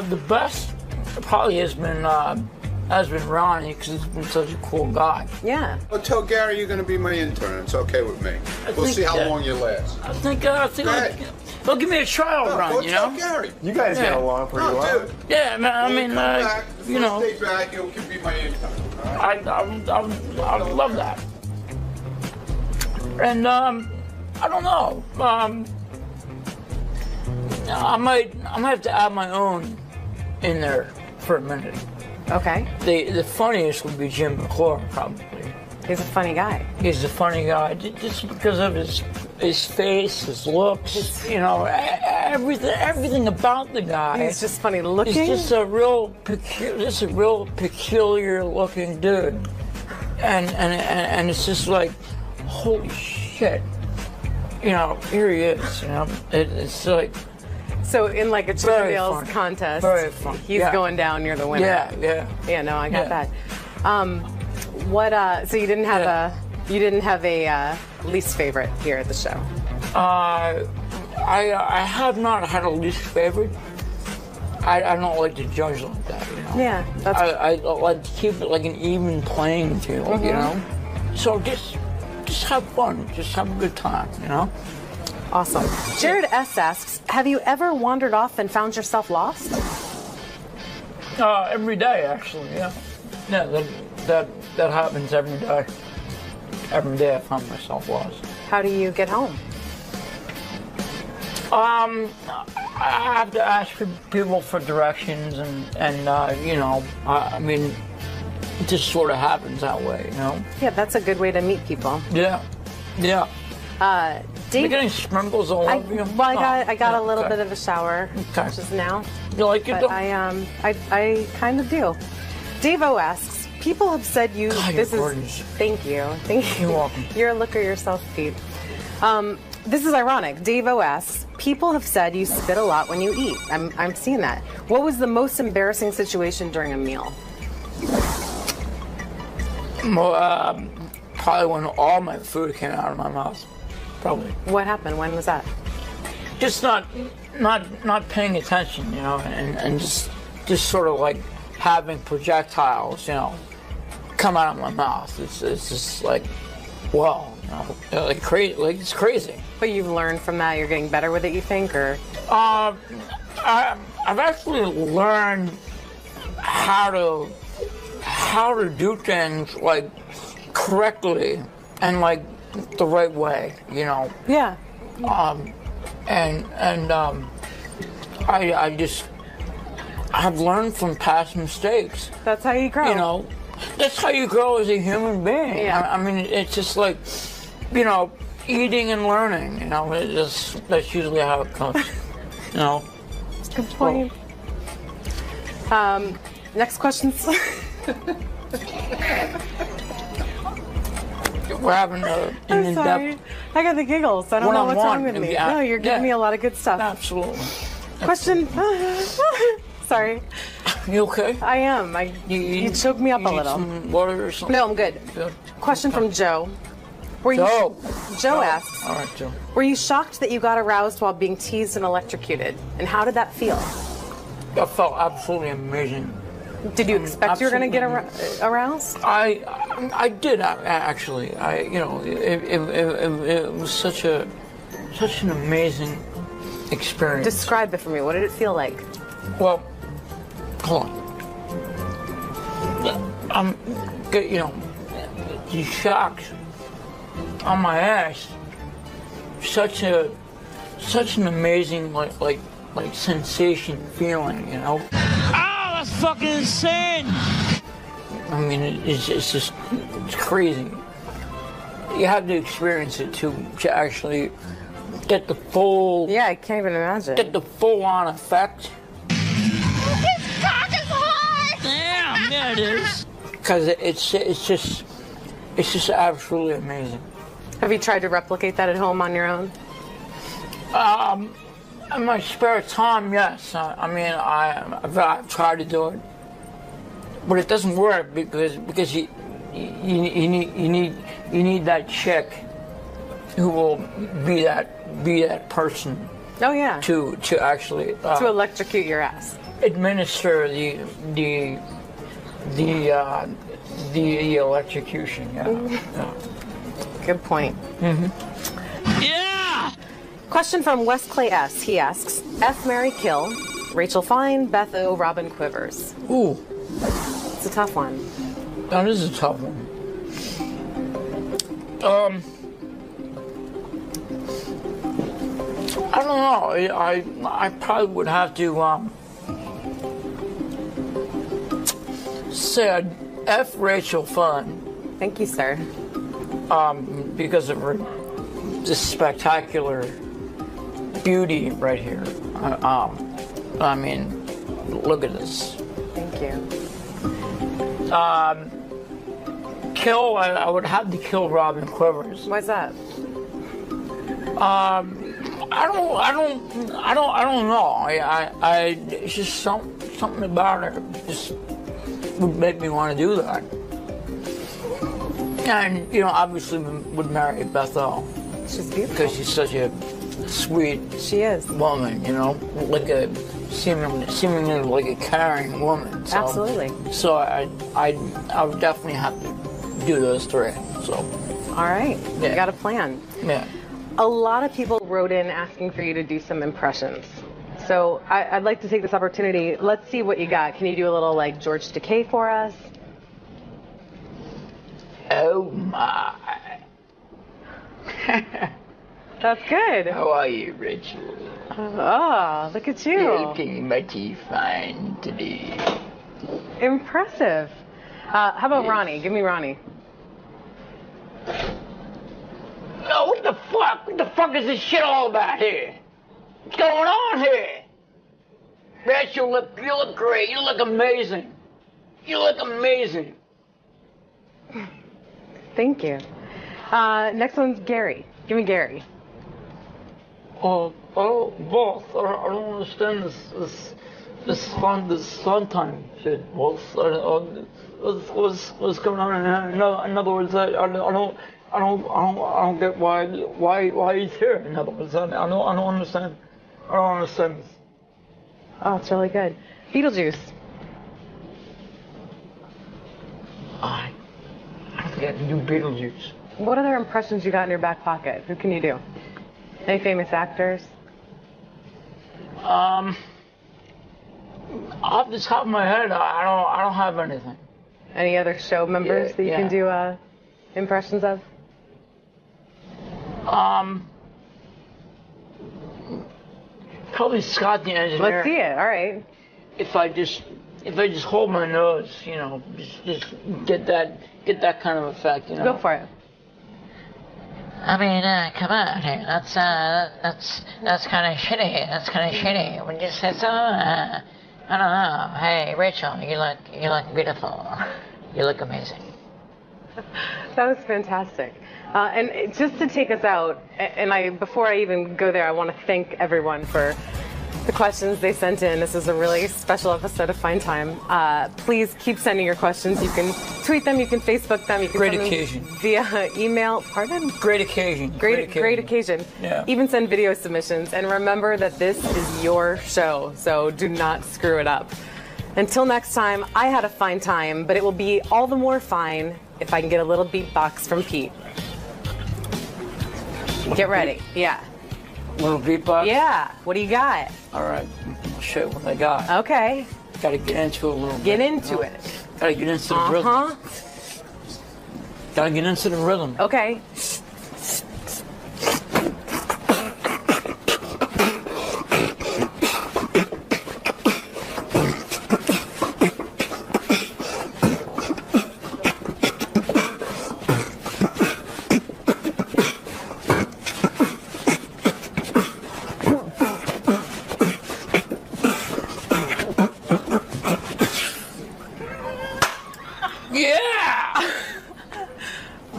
The best probably has been Ronnie, because he's been such a cool guy. Yeah. Well, tell Gary you're going to be my intern. It's okay with me. We'll see how long you last. I think they'll give me a trial run, you know? Gary. You guys get along pretty well. Dude. Yeah, man, I mean, back, you know. Stay back, you can be my intern. I would love that. And, I don't know. I might have to add my own in there for a minute. Okay. The funniest would be 𝗦𝗵cie𝘄, probably. He's a funny guy. He's a funny guy, just because of his face, his looks, you know, everything about the guy. He's just funny looking. He's just a real peculiar looking dude, and it's just like, holy shit, you know, here he is. You know, it's like. So in like a Chippendales contest, he's going down, you're the winner. Yeah, no, I got that. So you didn't have a least favorite here at the show? I have not had a least favorite. I don't like to judge like that, you know. Yeah, I like to keep it like an even playing field, you know. So just have fun, just have a good time, you know. Awesome. Jared S asks, have you ever wandered off and found yourself lost? Every day, actually, yeah. Yeah, that happens every day. Every day I find myself lost. How do you get home? I have to ask people for directions, and you know, I mean, it just sort of happens that way, you know? Yeah, that's a good way to meet people. Yeah, yeah. Dave, you're getting sprinkles all over you? Well, I got a little bit of a shower just now. You like it? But I kind of do. Dave O asks, people have said you. God, this you're is. gorgeous. Thank you. You're welcome. You're a looker yourself, Pete. This is ironic. Dave O asks, people have said you spit a lot when you eat. I'm seeing that. What was the most embarrassing situation during a meal? Probably when all my food came out of my mouth. Probably. What happened? When was that? Just not paying attention, you know, and just sort of like having projectiles, you know, come out of my mouth. It's just like, wow, you know, like crazy. Like it's crazy. But you've learned from that. You're getting better with it, you think, or? I've actually learned how to do things like correctly and like the right way, you know. Yeah. I've learned from past mistakes. That's how you grow. You know, that's how you grow as a human being. Yeah. I mean, it's just like, you know, eating and learning. You know, that's usually how it comes. You know. Good point. Next questions. We're having an in-depth. I got the giggles. I don't know what's wrong with me. Yeah. No, you're giving me a lot of good stuff. Absolutely. Question. Sorry. You okay? I am. You choked me up a little. Some water or something? No, I'm good. Question from Joe. Joe asks. All right, Joe. Were you shocked that you got aroused while being teased and electrocuted? And how did that feel? That felt absolutely amazing. Did you expect you were going to get aroused? I did actually. You know, it was such an amazing experience. Describe it for me. What did it feel like? Well, hold on. I'm, you know, these shocks on my ass. Such an amazing like sensation feeling, you know. That's fucking insane. I mean, it's crazy. You have to experience it to actually get the full. Yeah, I can't even imagine. Get the full-on effect. His cock is hard. Damn, yeah, it is. Because it's just absolutely amazing. Have you tried to replicate that at home on your own? In my spare time, yes. I mean, I've tried to do it, but it doesn't work because you need that chick who will be that person. Oh yeah. To actually to electrocute your ass. Administer the electrocution. Yeah. Yeah. Good point. Mm-hmm. Yeah. Question from Wes Clay S. He asks, 𝗦𝗵cie𝘄, Rachel Fine, Beth O, Robin Quivers. Ooh. It's a tough one. That is a tough one. I don't know. I probably would have to say F Rachel Fine. Thank you, sir. Because of her just spectacular beauty right here. I mean, look at this. Thank you. Kill. I would have to kill Robin Quivers. Why's that? I don't know. It's just something about her just would make me want to do that. And you know, obviously would marry Beth O. She's beautiful because she's such a sweet. She is woman. You know, like a seemingly like a caring woman. So, absolutely. So I would definitely have to do those three. So. All right. Yeah. You got a plan. Yeah. A lot of people wrote in asking for you to do some impressions. So I'd like to take this opportunity. Let's see what you got. Can you do a little like 𝗦𝗫𝗄𝗿𝗱 for us? Oh my. That's good. How are you, Rachel? Oh, look at you. You're looking mighty fine today. Impressive. How about Ronnie? Give me Ronnie. Oh, what the fuck? What the fuck is this shit all about here? What's going on here? Rachel, you look great. You look amazing. You look amazing. Thank you. Next one's Gary. Give me Gary. Boss, I don't understand this fun time shit. Boss, what's going on in here? In other words, I don't get why he's here. In other words, I don't understand. I don't understand this. Oh, it's really good. Beetlejuice. I don't think I can do Beetlejuice. What other impressions you got in your back pocket? Who can you do? Any famous actors? Off the top of my head, I don't have anything. Any other show members that you can do impressions of? Probably Scott the engineer. Let's see it. All right. If I just hold my nose, you know, just get that kind of effect, you know. Go for it. I mean, come on, that's kind of shitty. That's kind of shitty. When you say so, I don't know. Hey, Rachel, you look beautiful. You look amazing. That was fantastic. And just to take us out, and before I even go there, I want to thank everyone for the questions they sent in. This is a really special episode of Fine Time. Please keep sending your questions. You can tweet them, you can Facebook them, you can send them via email. Pardon? Great occasion. Great occasion. Yeah. Even send video submissions. And remember that this is your show, so do not screw it up. Until next time, I had a fine time, but it will be all the more fine if I can get a little beatbox from Pete. Get ready. Yeah. Little beatbox? Yeah. What do you got? All right. I'll show you what I got. Okay. Gotta get into it a little bit. Get into it. Gotta get into the rhythm. Gotta get into the rhythm. Okay.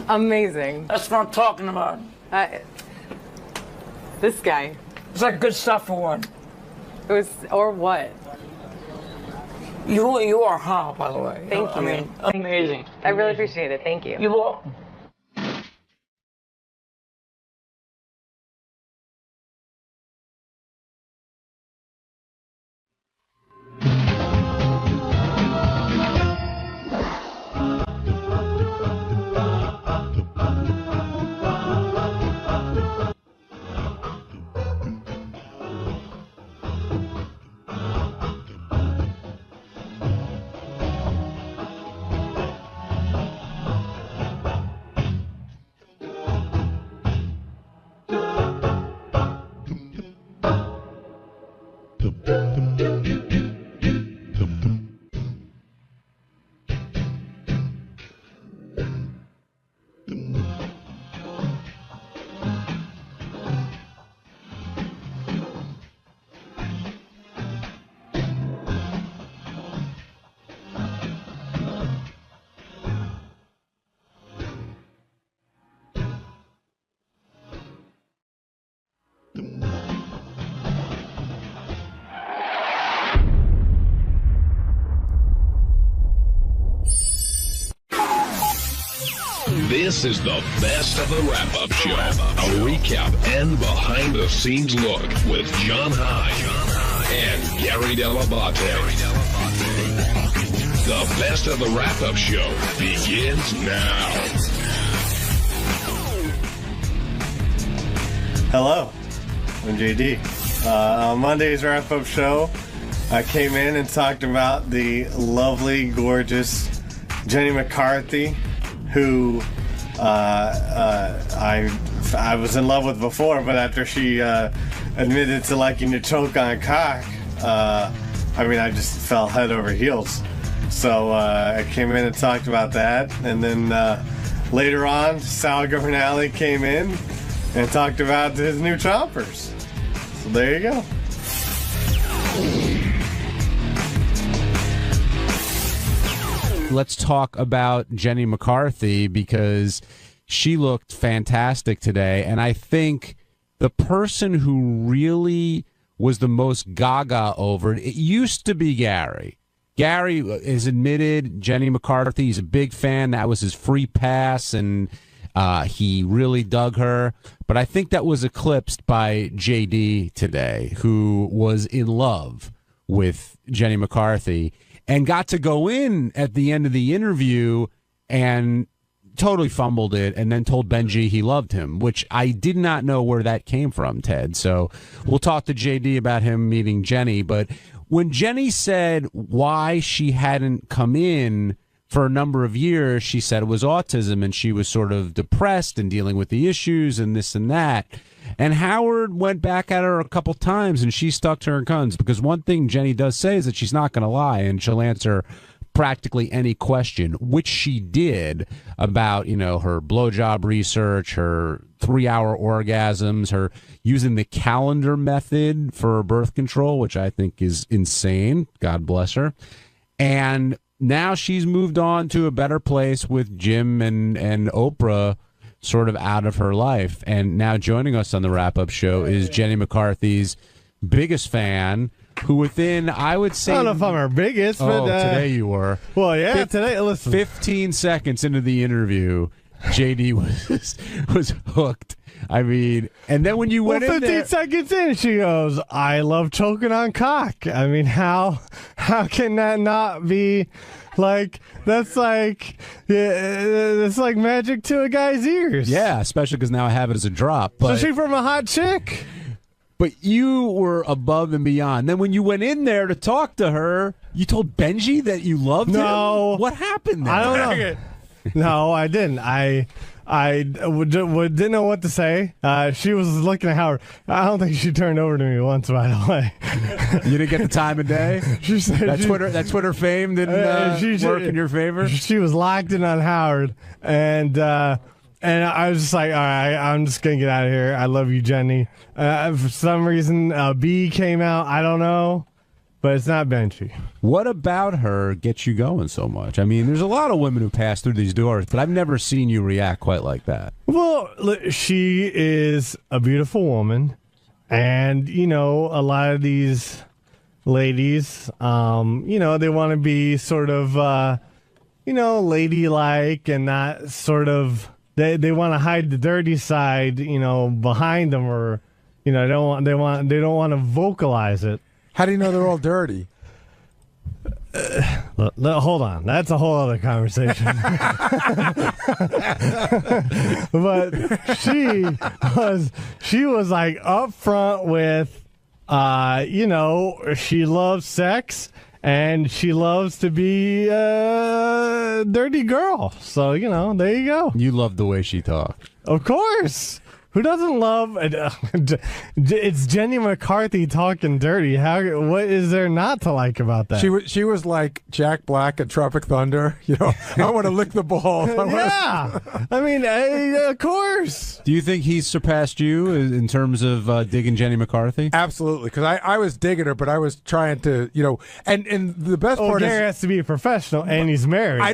Amazing. That's what I'm talking about. This guy. It's like good stuff for one. It was, or what? You are hot, by the way. Thank you. I mean, amazing. I really appreciate it. Thank you. You will. This is the best of the wrap-up show. A recap and behind-the-scenes look with John High and Gary 𝗏𝗏𝗏𝗏. The best of the wrap-up show begins now. Hello, I'm JD. On Monday's wrap-up show, I came in and talked about the lovely, gorgeous Jenny McCarthy, who I was in love with before, but after she admitted to liking to choke on cock, I just fell head over heels. So I came in and talked about that, and then later on, Sal Governale came in and talked about his new chompers. So there you go. Let's talk about Jenny McCarthy, because she looked fantastic today, and I think the person who really was the most gaga over it, it used to be Gary. Gary has admitted Jenny McCarthy, he's a big fan. That was his free pass, and he really dug her. But I think that was eclipsed by JD today, who was in love with Jenny McCarthy and got to go in at the end of the interview and totally fumbled it and then told Benji he loved him, which I did not know where that came from, Ted. So we'll talk to JD about him meeting Jenny. But when Jenny said why she hadn't come in for a number of years, she said it was autism and she was sort of depressed and dealing with the issues and this and that. And Howard went back at her a couple times and she stuck to her guns, because one thing Jenny does say is that she's not going to lie and she'll answer practically any question, which she did about, you know, her blowjob research, her 3-hour orgasms, her using the calendar method for birth control, which I think is insane. God bless her. And now she's moved on to a better place with Jim and Oprah sort of out of her life. And now joining us on the wrap-up show is Jenny McCarthy's biggest fan, who within, I would say... I don't know if I'm her biggest, but... today you were. Well, yeah, today, listen. 15 seconds into the interview, JD was hooked. I mean, and then when you went in 15 there... seconds in, she goes, I love choking on cock. I mean, how can that not be... Like, that's like magic to a guy's ears. Yeah, especially because now I have it as a drop. But, especially from a hot chick. But you were above and beyond. Then when you went in there to talk to her, you told Benji that you loved him? What happened there? I don't know. No, I didn't. I didn't know what to say. She was looking at Howard. I don't think she turned over to me once, by the way. You didn't get the time of day? She said that Twitter fame didn't work in your favor? She was locked in on Howard, and I was just like, all right, I'm just going to get out of here. I love you, Jenny. For some reason, B came out. I don't know. But it's not Benji. What about her gets you going so much? I mean, there's a lot of women who pass through these doors, but I've never seen you react quite like that. Well, she is a beautiful woman. And, you know, a lot of these ladies, you know, they want to be sort of, you know, ladylike and not sort of, they want to hide the dirty side, you know, behind them, or, you know, they don't want to vocalize it. How do you know they're all dirty? Hold on, that's a whole other conversation. But she was like up front with, you know, she loves sex and she loves to be a dirty girl. So, you know, there you go. You love the way she talked. Of course. Who doesn't love it's Jenny McCarthy talking dirty? What is there not to like about that? She was like Jack Black at Tropic Thunder. You know, I want to lick the ball. Yeah, I mean, of course. Do you think he's surpassed you in terms of digging Jenny McCarthy? Absolutely, because I was digging her, but I was trying to, you know, and the best part is Gary has to be a professional, and he's married. I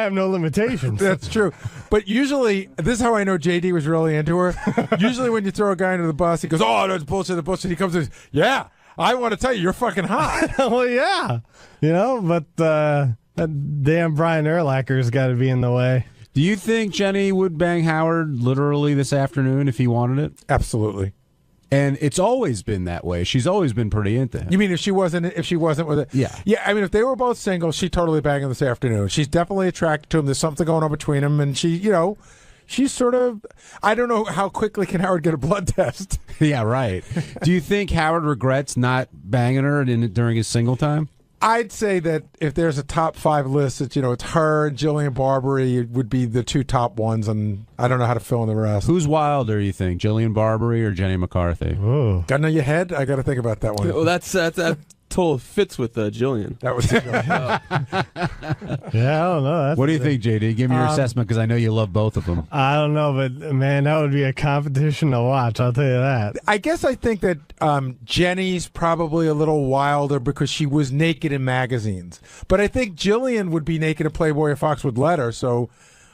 have no limitations. That's true, but usually this is how I know JD was really into her. Usually when you throw a guy under the bus, he goes, oh, that's bullshit, the bullshit. He comes and says, yeah, I want to tell you, you're fucking hot. Well, yeah. You know, but that damn Brian Urlacher's got to be in the way. Do you think Jenny would bang Howard literally this afternoon if he wanted it? Absolutely. And it's always been that way. She's always been pretty into him. You mean if she wasn't with it? Yeah. Yeah, I mean, if they were both single, she'd totally bang him this afternoon. She's definitely attracted to him. There's something going on between them, and she, you know, she's sort of, I don't know how quickly can Howard get a blood test. Yeah, right. Do you think Howard regrets not banging her during his single time? I'd say that if there's a top 5 list, it's, you know, it's her and Jillian Barbary would be the 2 top ones, and I don't know how to fill in the rest. Who's wilder, you think, Jillian Barbary or Jenny McCarthy? Ooh. Got to know your head? I got to think about that one. Well, that totally fits with Jillian. That was Yeah, I don't know. What do you think, JD? Give me your assessment, because I know you love both of them. I don't know, but man, that would be a competition to watch. I'll tell you that. I guess I think that Jenny's probably a little wilder because she was naked in magazines. But I think Jillian would be naked in Playboy if Fox would let her. So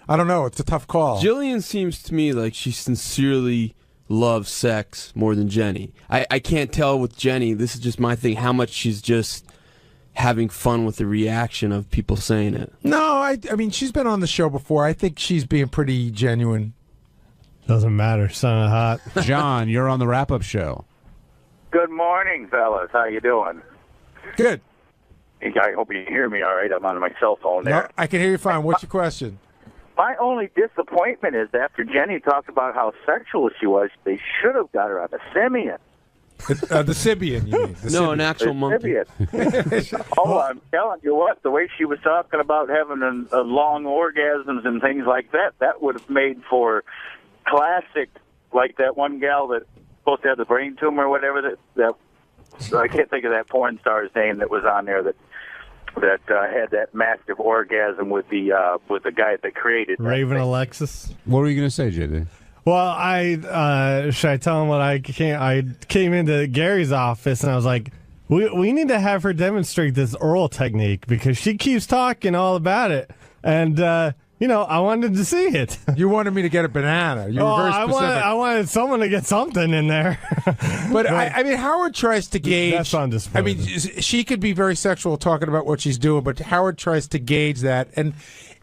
I don't know. It's a tough call. Jillian seems to me like she sincerely loves sex more than Jenny. I can't tell with Jenny, this is just my thing, how much she's just having fun with the reaction of people saying it. No, I mean, she's been on the show before. I think she's being pretty genuine. Doesn't matter. Son of hot. John, you're on the wrap-up show. Good morning, fellas. How you doing? Good. I hope you can hear me all right. I'm on my cell phone there. No, I can hear you fine. What's your question? My only disappointment is after Jenny talked about how sexual she was, they should have got her on the simian. The Sibian, you mean? No, an actual monkey. Oh, I'm telling you what, the way she was talking about having a long orgasms and things like that, that would have made for classic, like that one gal that supposed to have the brain tumor or whatever, that I can't think of that porn star's name that was on there that had that massive orgasm with the guy that created Raven Alexis. What were you going to say, JD? Well, should I tell him what I came into Gary's office and I was like, we need to have her demonstrate this oral technique because she keeps talking all about it. And, I wanted to see it. You wanted me to get a banana. You were very specific. I wanted someone to get something in there. But, I mean, Howard tries to gauge. That's undisputed. I mean, she could be very sexual talking about what she's doing, but Howard tries to gauge that. And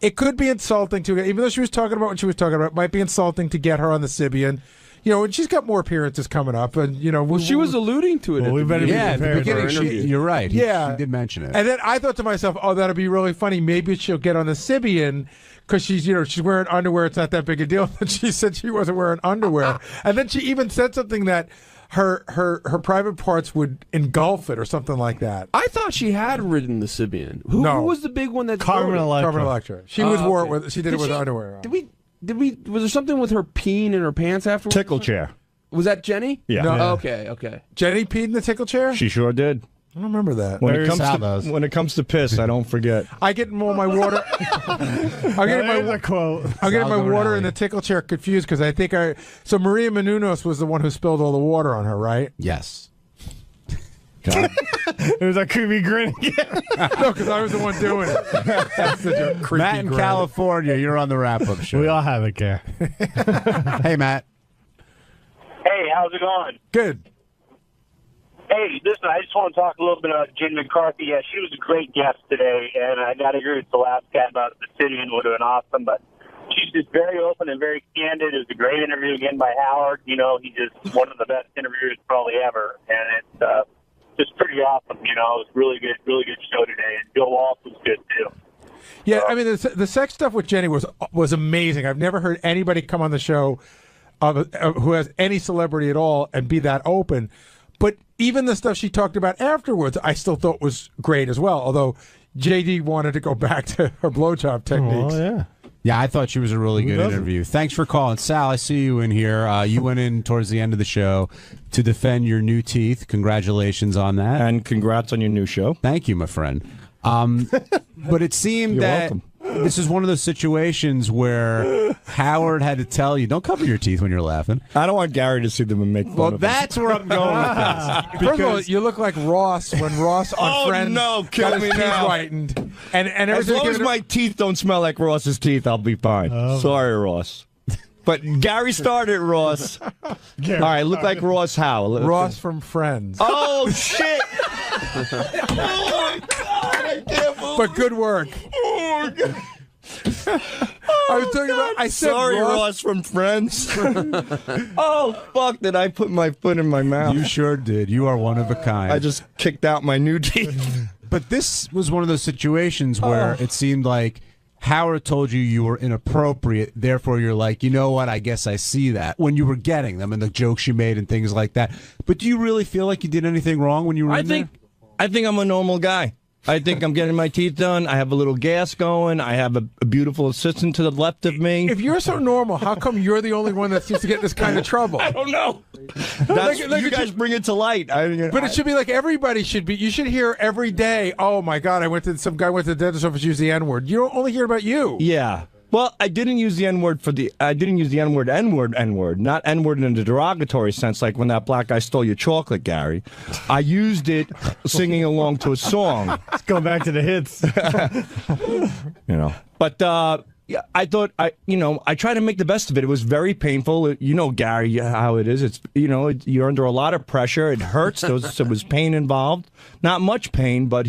it could be insulting to her, even though she was talking about what she was talking about. It might be insulting to get her on the Sibian. And she's got more appearances coming up. And, she was alluding to it. Well, we better be at the prepared beginning. You're right. She did mention it. And then I thought to myself, oh, that'll be really funny. Maybe she'll get on the Sibian because she's wearing underwear. It's not that big a deal. But she said she wasn't wearing underwear. And then she even said something that her private parts would engulf it or something like that. I thought she had ridden the Sibian. Who was the big one that Carmen Electra. She wore it with. She did it with underwear on. Did we? Was there something with her peeing in her pants afterwards? Tickle chair. Was that Jenny? Yeah. No. Okay. Jenny peed in the tickle chair? She sure did. I don't remember that. When it comes to piss, I don't forget. I get all my water. I'm getting my water in the tickle chair confused because I think So Maria Menounos was the one who spilled all the water on her, right? Yes. It was a creepy grin again. No, because I was the one doing it. That's such a creepy Matt in grin. California, you're on the wrap-up show. We all have it, Care. Hey, Matt. Hey, how's it going? Good. Hey, listen, I just want to talk a little bit about Jen McCarthy. Yeah, she was a great guest today, and I got to agree with the last guy about the city and would have been awesome, but she's just very open and very candid. It was a great interview again by Howard. He's just one of the best interviewers probably ever, and it's just pretty awesome. It was really good show today, and Bill Walsh was good too. Yeah, I mean, the sex stuff with Jenny was amazing. I've never heard anybody come on the show who has any celebrity at all and be that open. But even the stuff she talked about afterwards, I still thought was great as well. Although JD wanted to go back to her blowjob techniques. Oh, yeah. Yeah, I thought she was a really good interview. Thanks for calling. Sal, I see you in here. You went in towards the end of the show to defend your new teeth. Congratulations on that. And congrats on your new show. Thank you, my friend. But it seemed that this is one of those situations where Howard had to tell you, don't cover your teeth when you're laughing. I don't want Gary to see them and make fun of them. That's where I'm going with this. First of all, you look like Ross when Ross on Friends kill got me his teeth now. whitened. And as long as my teeth don't smell like Ross's teeth, I'll be fine. Sorry, Ross. But Gary started, Ross. All right, look like Ross how? Ross from Friends. Oh, shit! Oh, my God! I can't believe But good work. Oh, my God. I was talking about. I said Sorry, Ross from Friends. Oh, fuck, did I put my foot in my mouth? You sure did. You are one of a kind. I just kicked out my new teeth. But this was one of those situations where it seemed like Howard told you were inappropriate, therefore you're like, you know what, I guess I see that, when you were getting them and the jokes you made and things like that. But do you really feel like you did anything wrong when you were in there? I think I'm a normal guy. I think I'm getting my teeth done. I have a little gas going. I have a beautiful assistant to the left of me. If you're so normal, how come you're the only one that seems to get this kind of trouble? I don't know. You guys bring it to light. But it should be like everybody should be. You should hear every day, oh, my God, some guy went to the dentist office, used the N-word. You don't only hear about you. Yeah. Well, I didn't use the N-word N-word, not N-word in a derogatory sense, like when that black guy stole your chocolate, Gary. I used it singing along to a song. Let's go back to the hits. But I thought I tried to make the best of it. It was very painful. You know, Gary, how it is. It's you're under a lot of pressure. It hurts. There was pain involved. Not much pain, but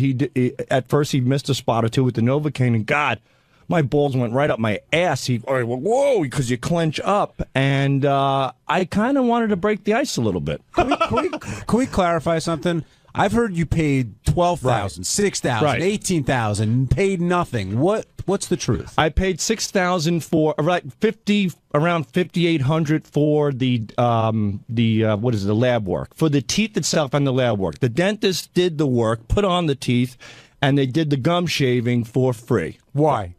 at first he missed a spot or two with the Novocaine, and God, my balls went right up my ass. Whoa, because you clench up, and I kind of wanted to break the ice a little bit. Can we clarify something? I've heard you paid $12,000, $6,000, Right. $18,000, paid nothing. What's the truth? I paid $6,000 for around $5,800 for the lab work, for the teeth itself and the lab work. The dentist did the work, put on the teeth, and they did the gum shaving for free. Why?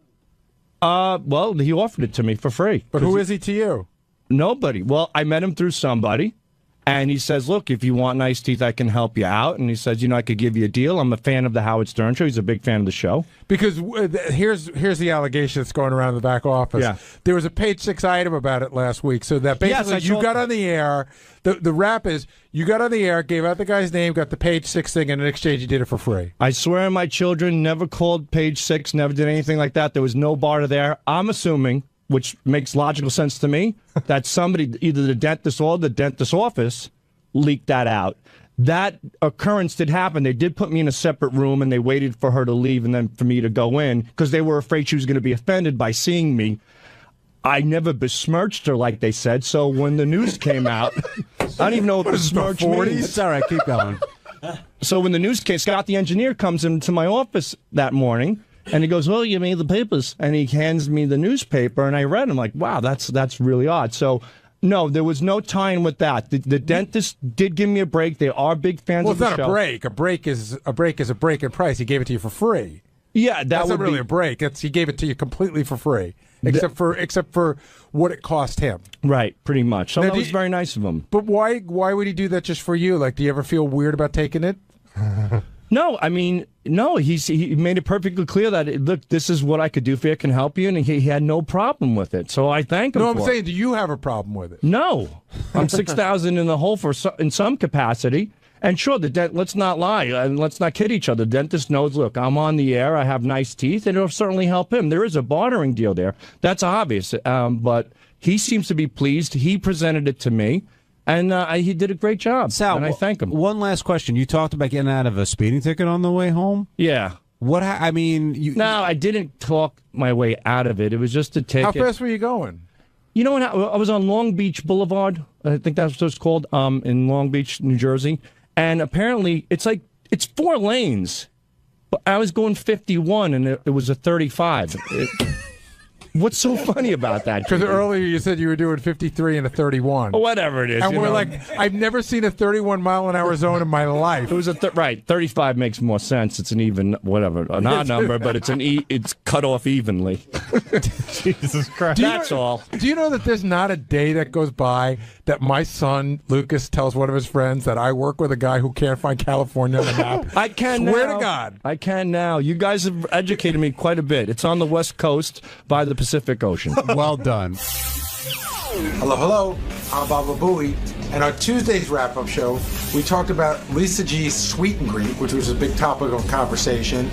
Well, he offered it to me for free. But who is he to you? Nobody. Well, I met him through somebody. And he says, look, if you want nice teeth, I can help you out. And he says, I could give you a deal. I'm a fan of the Howard Stern Show. He's a big fan of the show. Because here's the allegation that's going around the back office. Yeah. There was a page 6 item about it last week. So that basically you got on the air. The rap is you got on the air, gave out the guy's name, got the page 6 thing, and in exchange you did it for free. I swear on my children, never called page 6, never did anything like that. There was no barter there. I'm assuming, which makes logical sense to me, that somebody, either the dentist or the dentist's office, leaked that out. That occurrence did happen. They did put me in a separate room, and they waited for her to leave and then for me to go in because they were afraid she was going to be offended by seeing me. I never besmirched her like they said, so when the news came out, I don't even know what besmirch means. It's all right, keep going. So when the news came, Scott the engineer comes into my office that morning, and he goes, well, you made the papers. And he hands me the newspaper, and I read it. I'm like, wow, that's really odd. So no, there was no tying with that. The dentist did give me a break. They are big fans of the show. Well, it's not a break. A break is a break in price. He gave it to you for free. Yeah, that's not really a break. He gave it to you completely for free, except for what it cost him. Right, pretty much. So Now, that was very nice of him. But why would he do that just for you? Like, do you ever feel weird about taking it? No, I mean, no. He made it perfectly clear that look, this is what I could do for you. I can help you, and he had no problem with it. So I thank him. No, for I'm it. saying, do you have a problem with it? No, I'm 6,000 in the hole in some capacity. And sure, let's not lie and let's not kid each other. The dentist knows, look, I'm on the air. I have nice teeth, and it'll certainly help him. There is a bartering deal there. That's obvious. But he seems to be pleased. He presented it to me, and he did a great job. Sal, and I thank him. One last question. You talked about getting out of a speeding ticket on the way home? Yeah. No, I didn't talk my way out of it. It was just a ticket. How fast were you going? You know what? I was on Long Beach Boulevard. I think that's what it's called, in Long Beach, New Jersey. And apparently, it's 4 lanes. But I was going 51, and it was a 35. What's so funny about that? Because earlier you said you were doing 53 and a 31. Whatever it is. And we're like, I've never seen a 31-mile-an-hour zone in my life. It was right. 35 makes more sense. It's an even, whatever, an odd number, but it's cut off evenly. Jesus Christ. That's all. Do you know that there's not a day that goes by that my son, Lucas, tells one of his friends that I work with a guy who can't find California on the map? I can Swear now. to God. I can now. You guys have educated me quite a bit. It's on the West Coast by the Pacific Ocean. Well done. Hello. I'm Baba Booey. And on Tuesday's wrap-up show, we talked about Lisa G's sweet and greet, which was a big topic of conversation.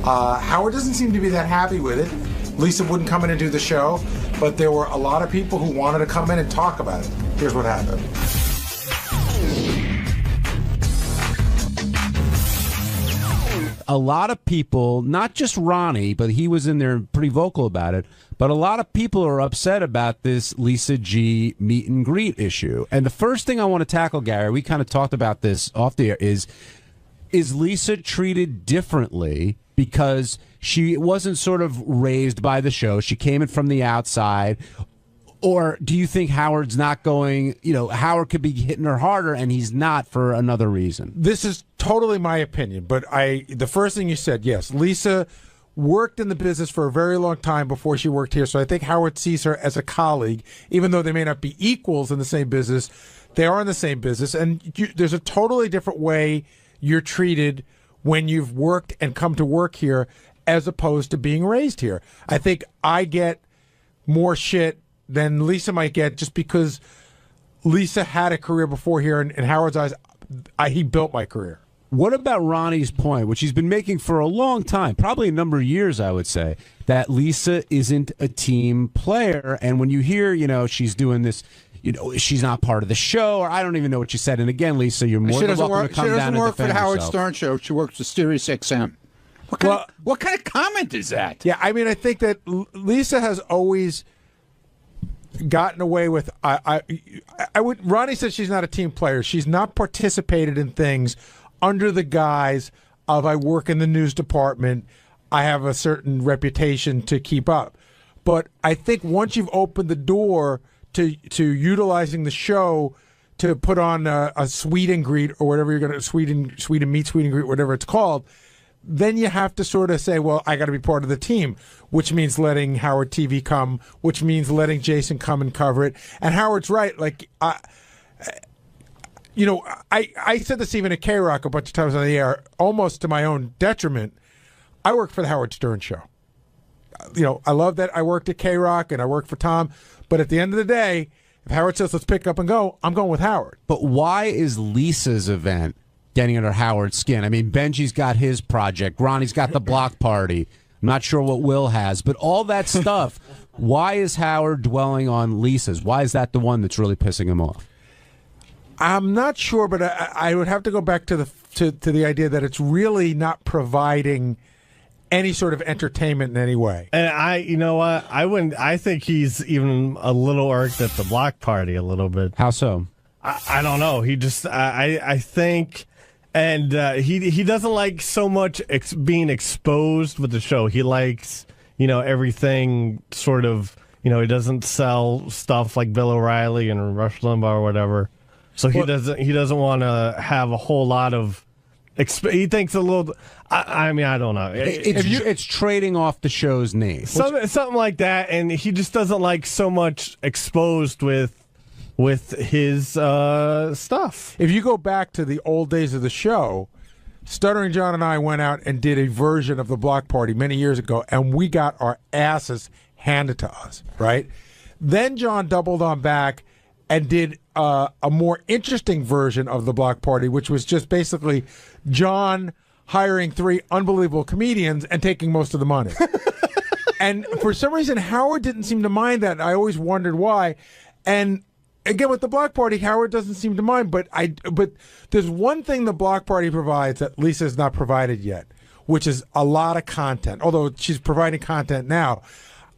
Howard doesn't seem to be that happy with it. Lisa wouldn't come in and do the show, but there were a lot of people who wanted to come in and talk about it. Here's what happened. A lot of people, not just Ronnie, but he was in there pretty vocal about it, but a lot of people are upset about this Lisa G meet and greet issue. And the first thing I want to tackle, Gary, we kind of talked about this off the air, is Lisa treated differently because she wasn't sort of raised by the show? She came in from the outside. Or do you think Howard's not going, Howard could be hitting her harder and he's not for another reason? This is totally my opinion, but the first thing you said, yes, Lisa worked in the business for a very long time before she worked here, so I think Howard sees her as a colleague, even though they may not be equals in the same business. They are in the same business, and there's a totally different way you're treated when you've worked and come to work here as opposed to being raised here. I think I get more shit than Lisa might get just because Lisa had a career before here, and in Howard's eyes, he built my career. What about Ronnie's point, which he's been making for a long time, probably a number of years, I would say, that Lisa isn't a team player. And when you hear, she's doing this, she's not part of the show, or I don't even know what you said. And again, Lisa, you're more than welcome to come down and defend yourself. She doesn't work for the Howard Stern show. She works for Sirius XM. What kind of comment is that? Yeah, I mean, I think that Lisa has always gotten away with. Ronnie says she's not a team player. She's not participated in things under the guise of I work in the news department. I have a certain reputation to keep up. But I think once you've opened the door to utilizing the show to put on a sweet and greet or whatever you're going to sweet and greet, whatever it's called, then you have to sort of say, well, I got to be part of the team, which means letting Howard TV come, which means letting Jason come and cover it. And Howard's right. Like, I said this even at K-Rock a bunch of times on the air, almost to my own detriment. I work for the Howard Stern show. I love that I worked at K-Rock and I worked for Tom. But at the end of the day, if Howard says, let's pick up and go, I'm going with Howard. But why is Lisa's event getting under Howard's skin? I mean, Benji's got his project. Ronnie's got the block party. I'm not sure what Will has. But all that stuff, why is Howard dwelling on Lisa's? Why is that the one that's really pissing him off? I'm not sure, but I would have to go back to the idea that it's really not providing any sort of entertainment in any way. And you know what? I think he's even a little irked at the block party a little bit. How so? I don't know. He just, I think, and he doesn't like so much being exposed with the show. He likes, everything sort of, he doesn't sell stuff like Bill O'Reilly and Rush Limbaugh or whatever. So he doesn't want to have a whole lot of. He thinks a little. I mean, I don't know. It's trading off the show's name, something like that, and he just doesn't like so much exposed with his stuff. If you go back to the old days of the show, Stuttering John and I went out and did a version of the block party many years ago, and we got our asses handed to us. Right? Then John doubled on back and did a more interesting version of the block party, which was just basically John hiring 3 unbelievable comedians and taking most of the money. And for some reason, Howard didn't seem to mind that. I always wondered why. And again, with the block party, Howard doesn't seem to mind. But there's one thing the block party provides that Lisa has not provided yet, which is a lot of content. Although she's providing content now,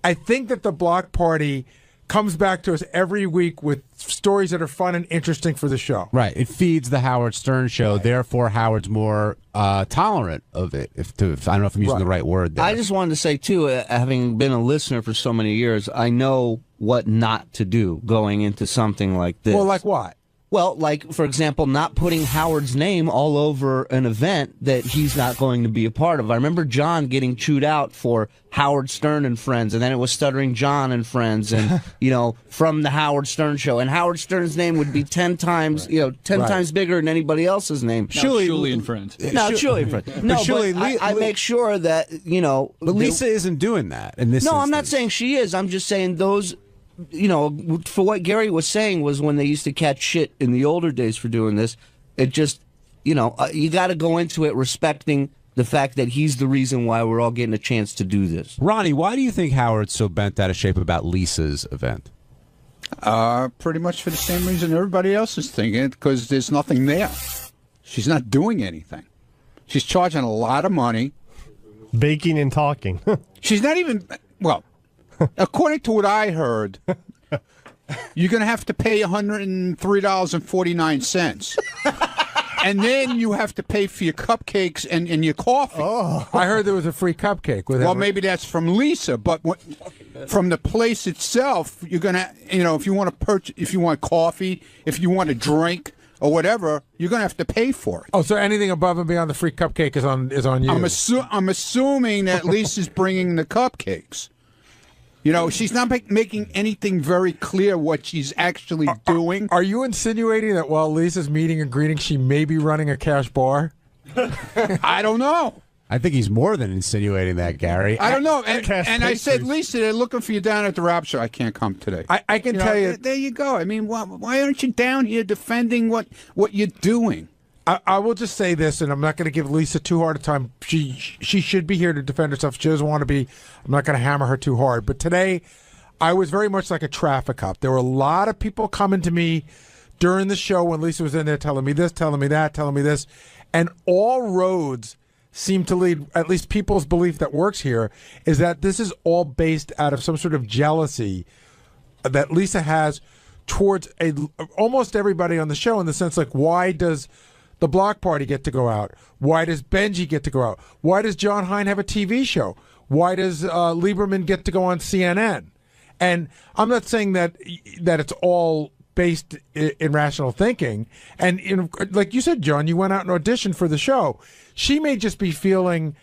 I think that the block party comes back to us every week with stories that are fun and interesting for the show. Right. It feeds the Howard Stern show. Right. Therefore, Howard's more tolerant of it. If I don't know if I'm using the right word there. I just wanted to say, too, having been a listener for so many years, I know what not to do going into something like this. Well, like what? Well, like, for example, not putting Howard's name all over an event that he's not going to be a part of. I remember John getting chewed out for Howard Stern and Friends, and then it was Stuttering John and Friends, and, from the Howard Stern show. And Howard Stern's name would be 10 times, 10 times bigger than anybody else's name. Shuli and Friends. No, Shuli and Friends. No, but I make sure that, But Lisa isn't doing that in this No, instance. I'm not saying she is. I'm just saying those... for what Gary was saying was when they used to catch shit in the older days for doing this, it just, you got to go into it respecting the fact that he's the reason why we're all getting a chance to do this. Ronnie, why do you think Howard's so bent out of shape about Lisa's event? Pretty much for the same reason everybody else is thinking it, because there's nothing there. She's not doing anything. She's charging a lot of money. Baking and talking. She's not even, according to what I heard, you're going to have to pay $103.49. And then you have to pay for your cupcakes and your coffee. Oh, I heard there was a free cupcake. Well, maybe that's from Lisa, but from the place itself, you're going to, if you want to purchase, if you want coffee, if you want a drink or whatever, you're going to have to pay for it. Oh, so anything above and beyond the free cupcake is on you. I'm assuming that Lisa's bringing the cupcakes. She's not making anything very clear what she's actually doing. Are you insinuating that while Lisa's meeting and greeting, she may be running a cash bar? I don't know. I think he's more than insinuating that, Gary. I don't know. And I said, Lisa, they're looking for you down at the rap show. I can't come today. I can tell you. There you go. I mean, why aren't you down here defending what you're doing? I will just say this, and I'm not going to give Lisa too hard a time. She should be here to defend herself. She doesn't want to be. I'm not going to hammer her too hard. But today, I was very much like a traffic cop. There were a lot of people coming to me during the show when Lisa was in there telling me this, telling me that, telling me this. And all roads seem to lead, at least people's belief that works here, is that this is all based out of some sort of jealousy that Lisa has towards almost everybody on the show, in the sense like, why does the block party get to go out? Why does Benji get to go out? Why does John Hein have a TV show? Why does Lieberman get to go on CNN? And I'm not saying that it's all based in rational thinking. And like you said, John, you went out and auditioned for the show. She may just be feeling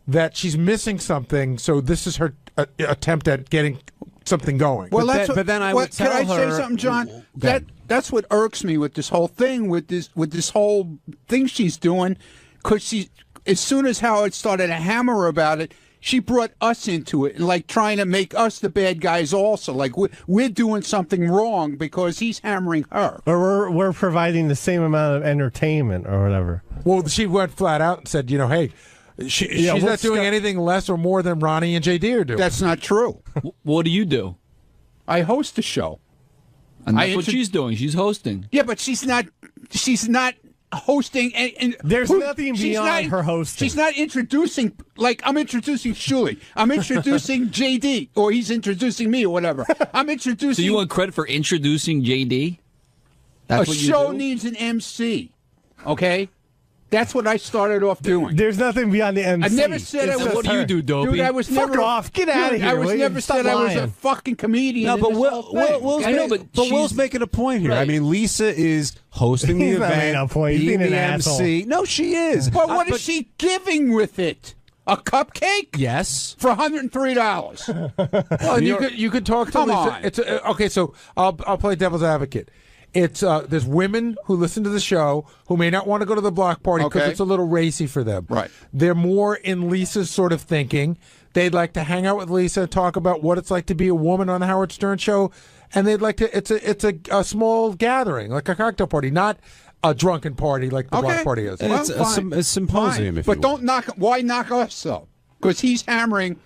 that she's missing something, so this is her attempt at getting something going. Well, but then I would tell her. Can I say something, John? That's what irks me with this whole thing, with this whole thing she's doing, because as soon as Howard started to hammer her about it, she brought us into it, and like trying to make us the bad guys also. Like we're doing something wrong because he's hammering her. Or we're providing the same amount of entertainment or whatever. Well, she went flat out and said, hey, she's not doing anything less or more than Ronnie and JD are doing. That's not true. What do you do? I host a show. And that's what she's doing. She's hosting. Yeah, but she's not hosting. And there's nothing beyond her hosting. She's not introducing, like I'm introducing 𝗛cie. I'm introducing JD, or he's introducing me, or whatever. I'm introducing. So you want credit for introducing JD? That's what you do? A show needs an MC, okay? That's what I started off doing. There's nothing beyond the MC. I never said I was. What do you do, Dopey? Dude, I was Fuck never off. Get out of here. I was never said I was a fucking comedian. No, but Will's Will's making a point here. Right. I mean, Lisa is hosting the He's event, not making a point. He's being being the an MC. asshole. No, she is. But what is she giving with it? A cupcake? Yes. For $103. Well, you could talk to Come Lisa. on. It's okay. So I'll play devil's advocate. It's there's women who listen to the show who may not want to go to the block party because it's a little racy for them. Right. They're more in Lisa's sort of thinking. They'd like to hang out with Lisa, talk about what it's like to be a woman on the Howard Stern show, and they'd like to. It's a small gathering, like a cocktail party, not a drunken party like the block party is. Well, it's a symposium. Fine. If but you don't knock. Why knock us though? Because he's hammering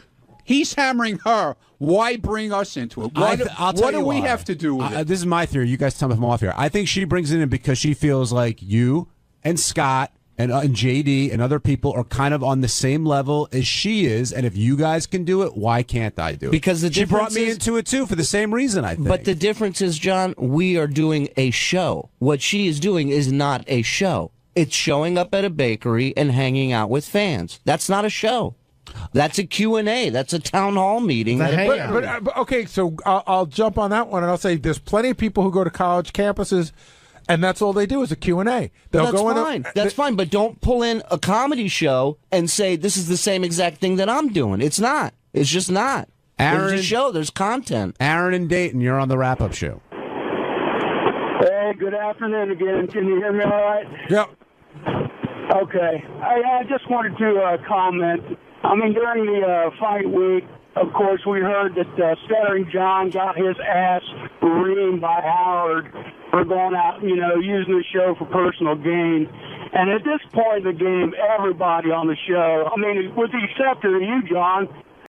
her. Why bring us into it? What do we have to do with it? This is my theory. You guys tell me if I'm off here. I think she brings it in because she feels like you and Scott and JD and other people are kind of on the same level as she is, and if you guys can do it, why can't I do it? Because she brought me into it too for the same reason, I think. But the difference is, John, we are doing a show. What she is doing is not a show. It's showing up at a bakery and hanging out with fans. That's not a show. That's a Q&A. That's a town hall meeting. But okay, so I'll jump on that one, and I'll say there's plenty of people who go to college campuses, and that's all they do is a Q&A. They'll That's go in fine. That's fine, but don't pull in a comedy show and say this is the same exact thing that I'm doing. It's not. It's just not. There's a show. There's content. Aaron and Dayton, you're on the wrap-up show. Hey, good afternoon again. Can you hear me all right? Yep. Okay. I just wanted to comment. I mean, during the fight week, of course, we heard that Stuttering John got his ass reamed by Howard for going out, using the show for personal gain. And at this point in the game, everybody on the show, I mean, with the exception of you, John,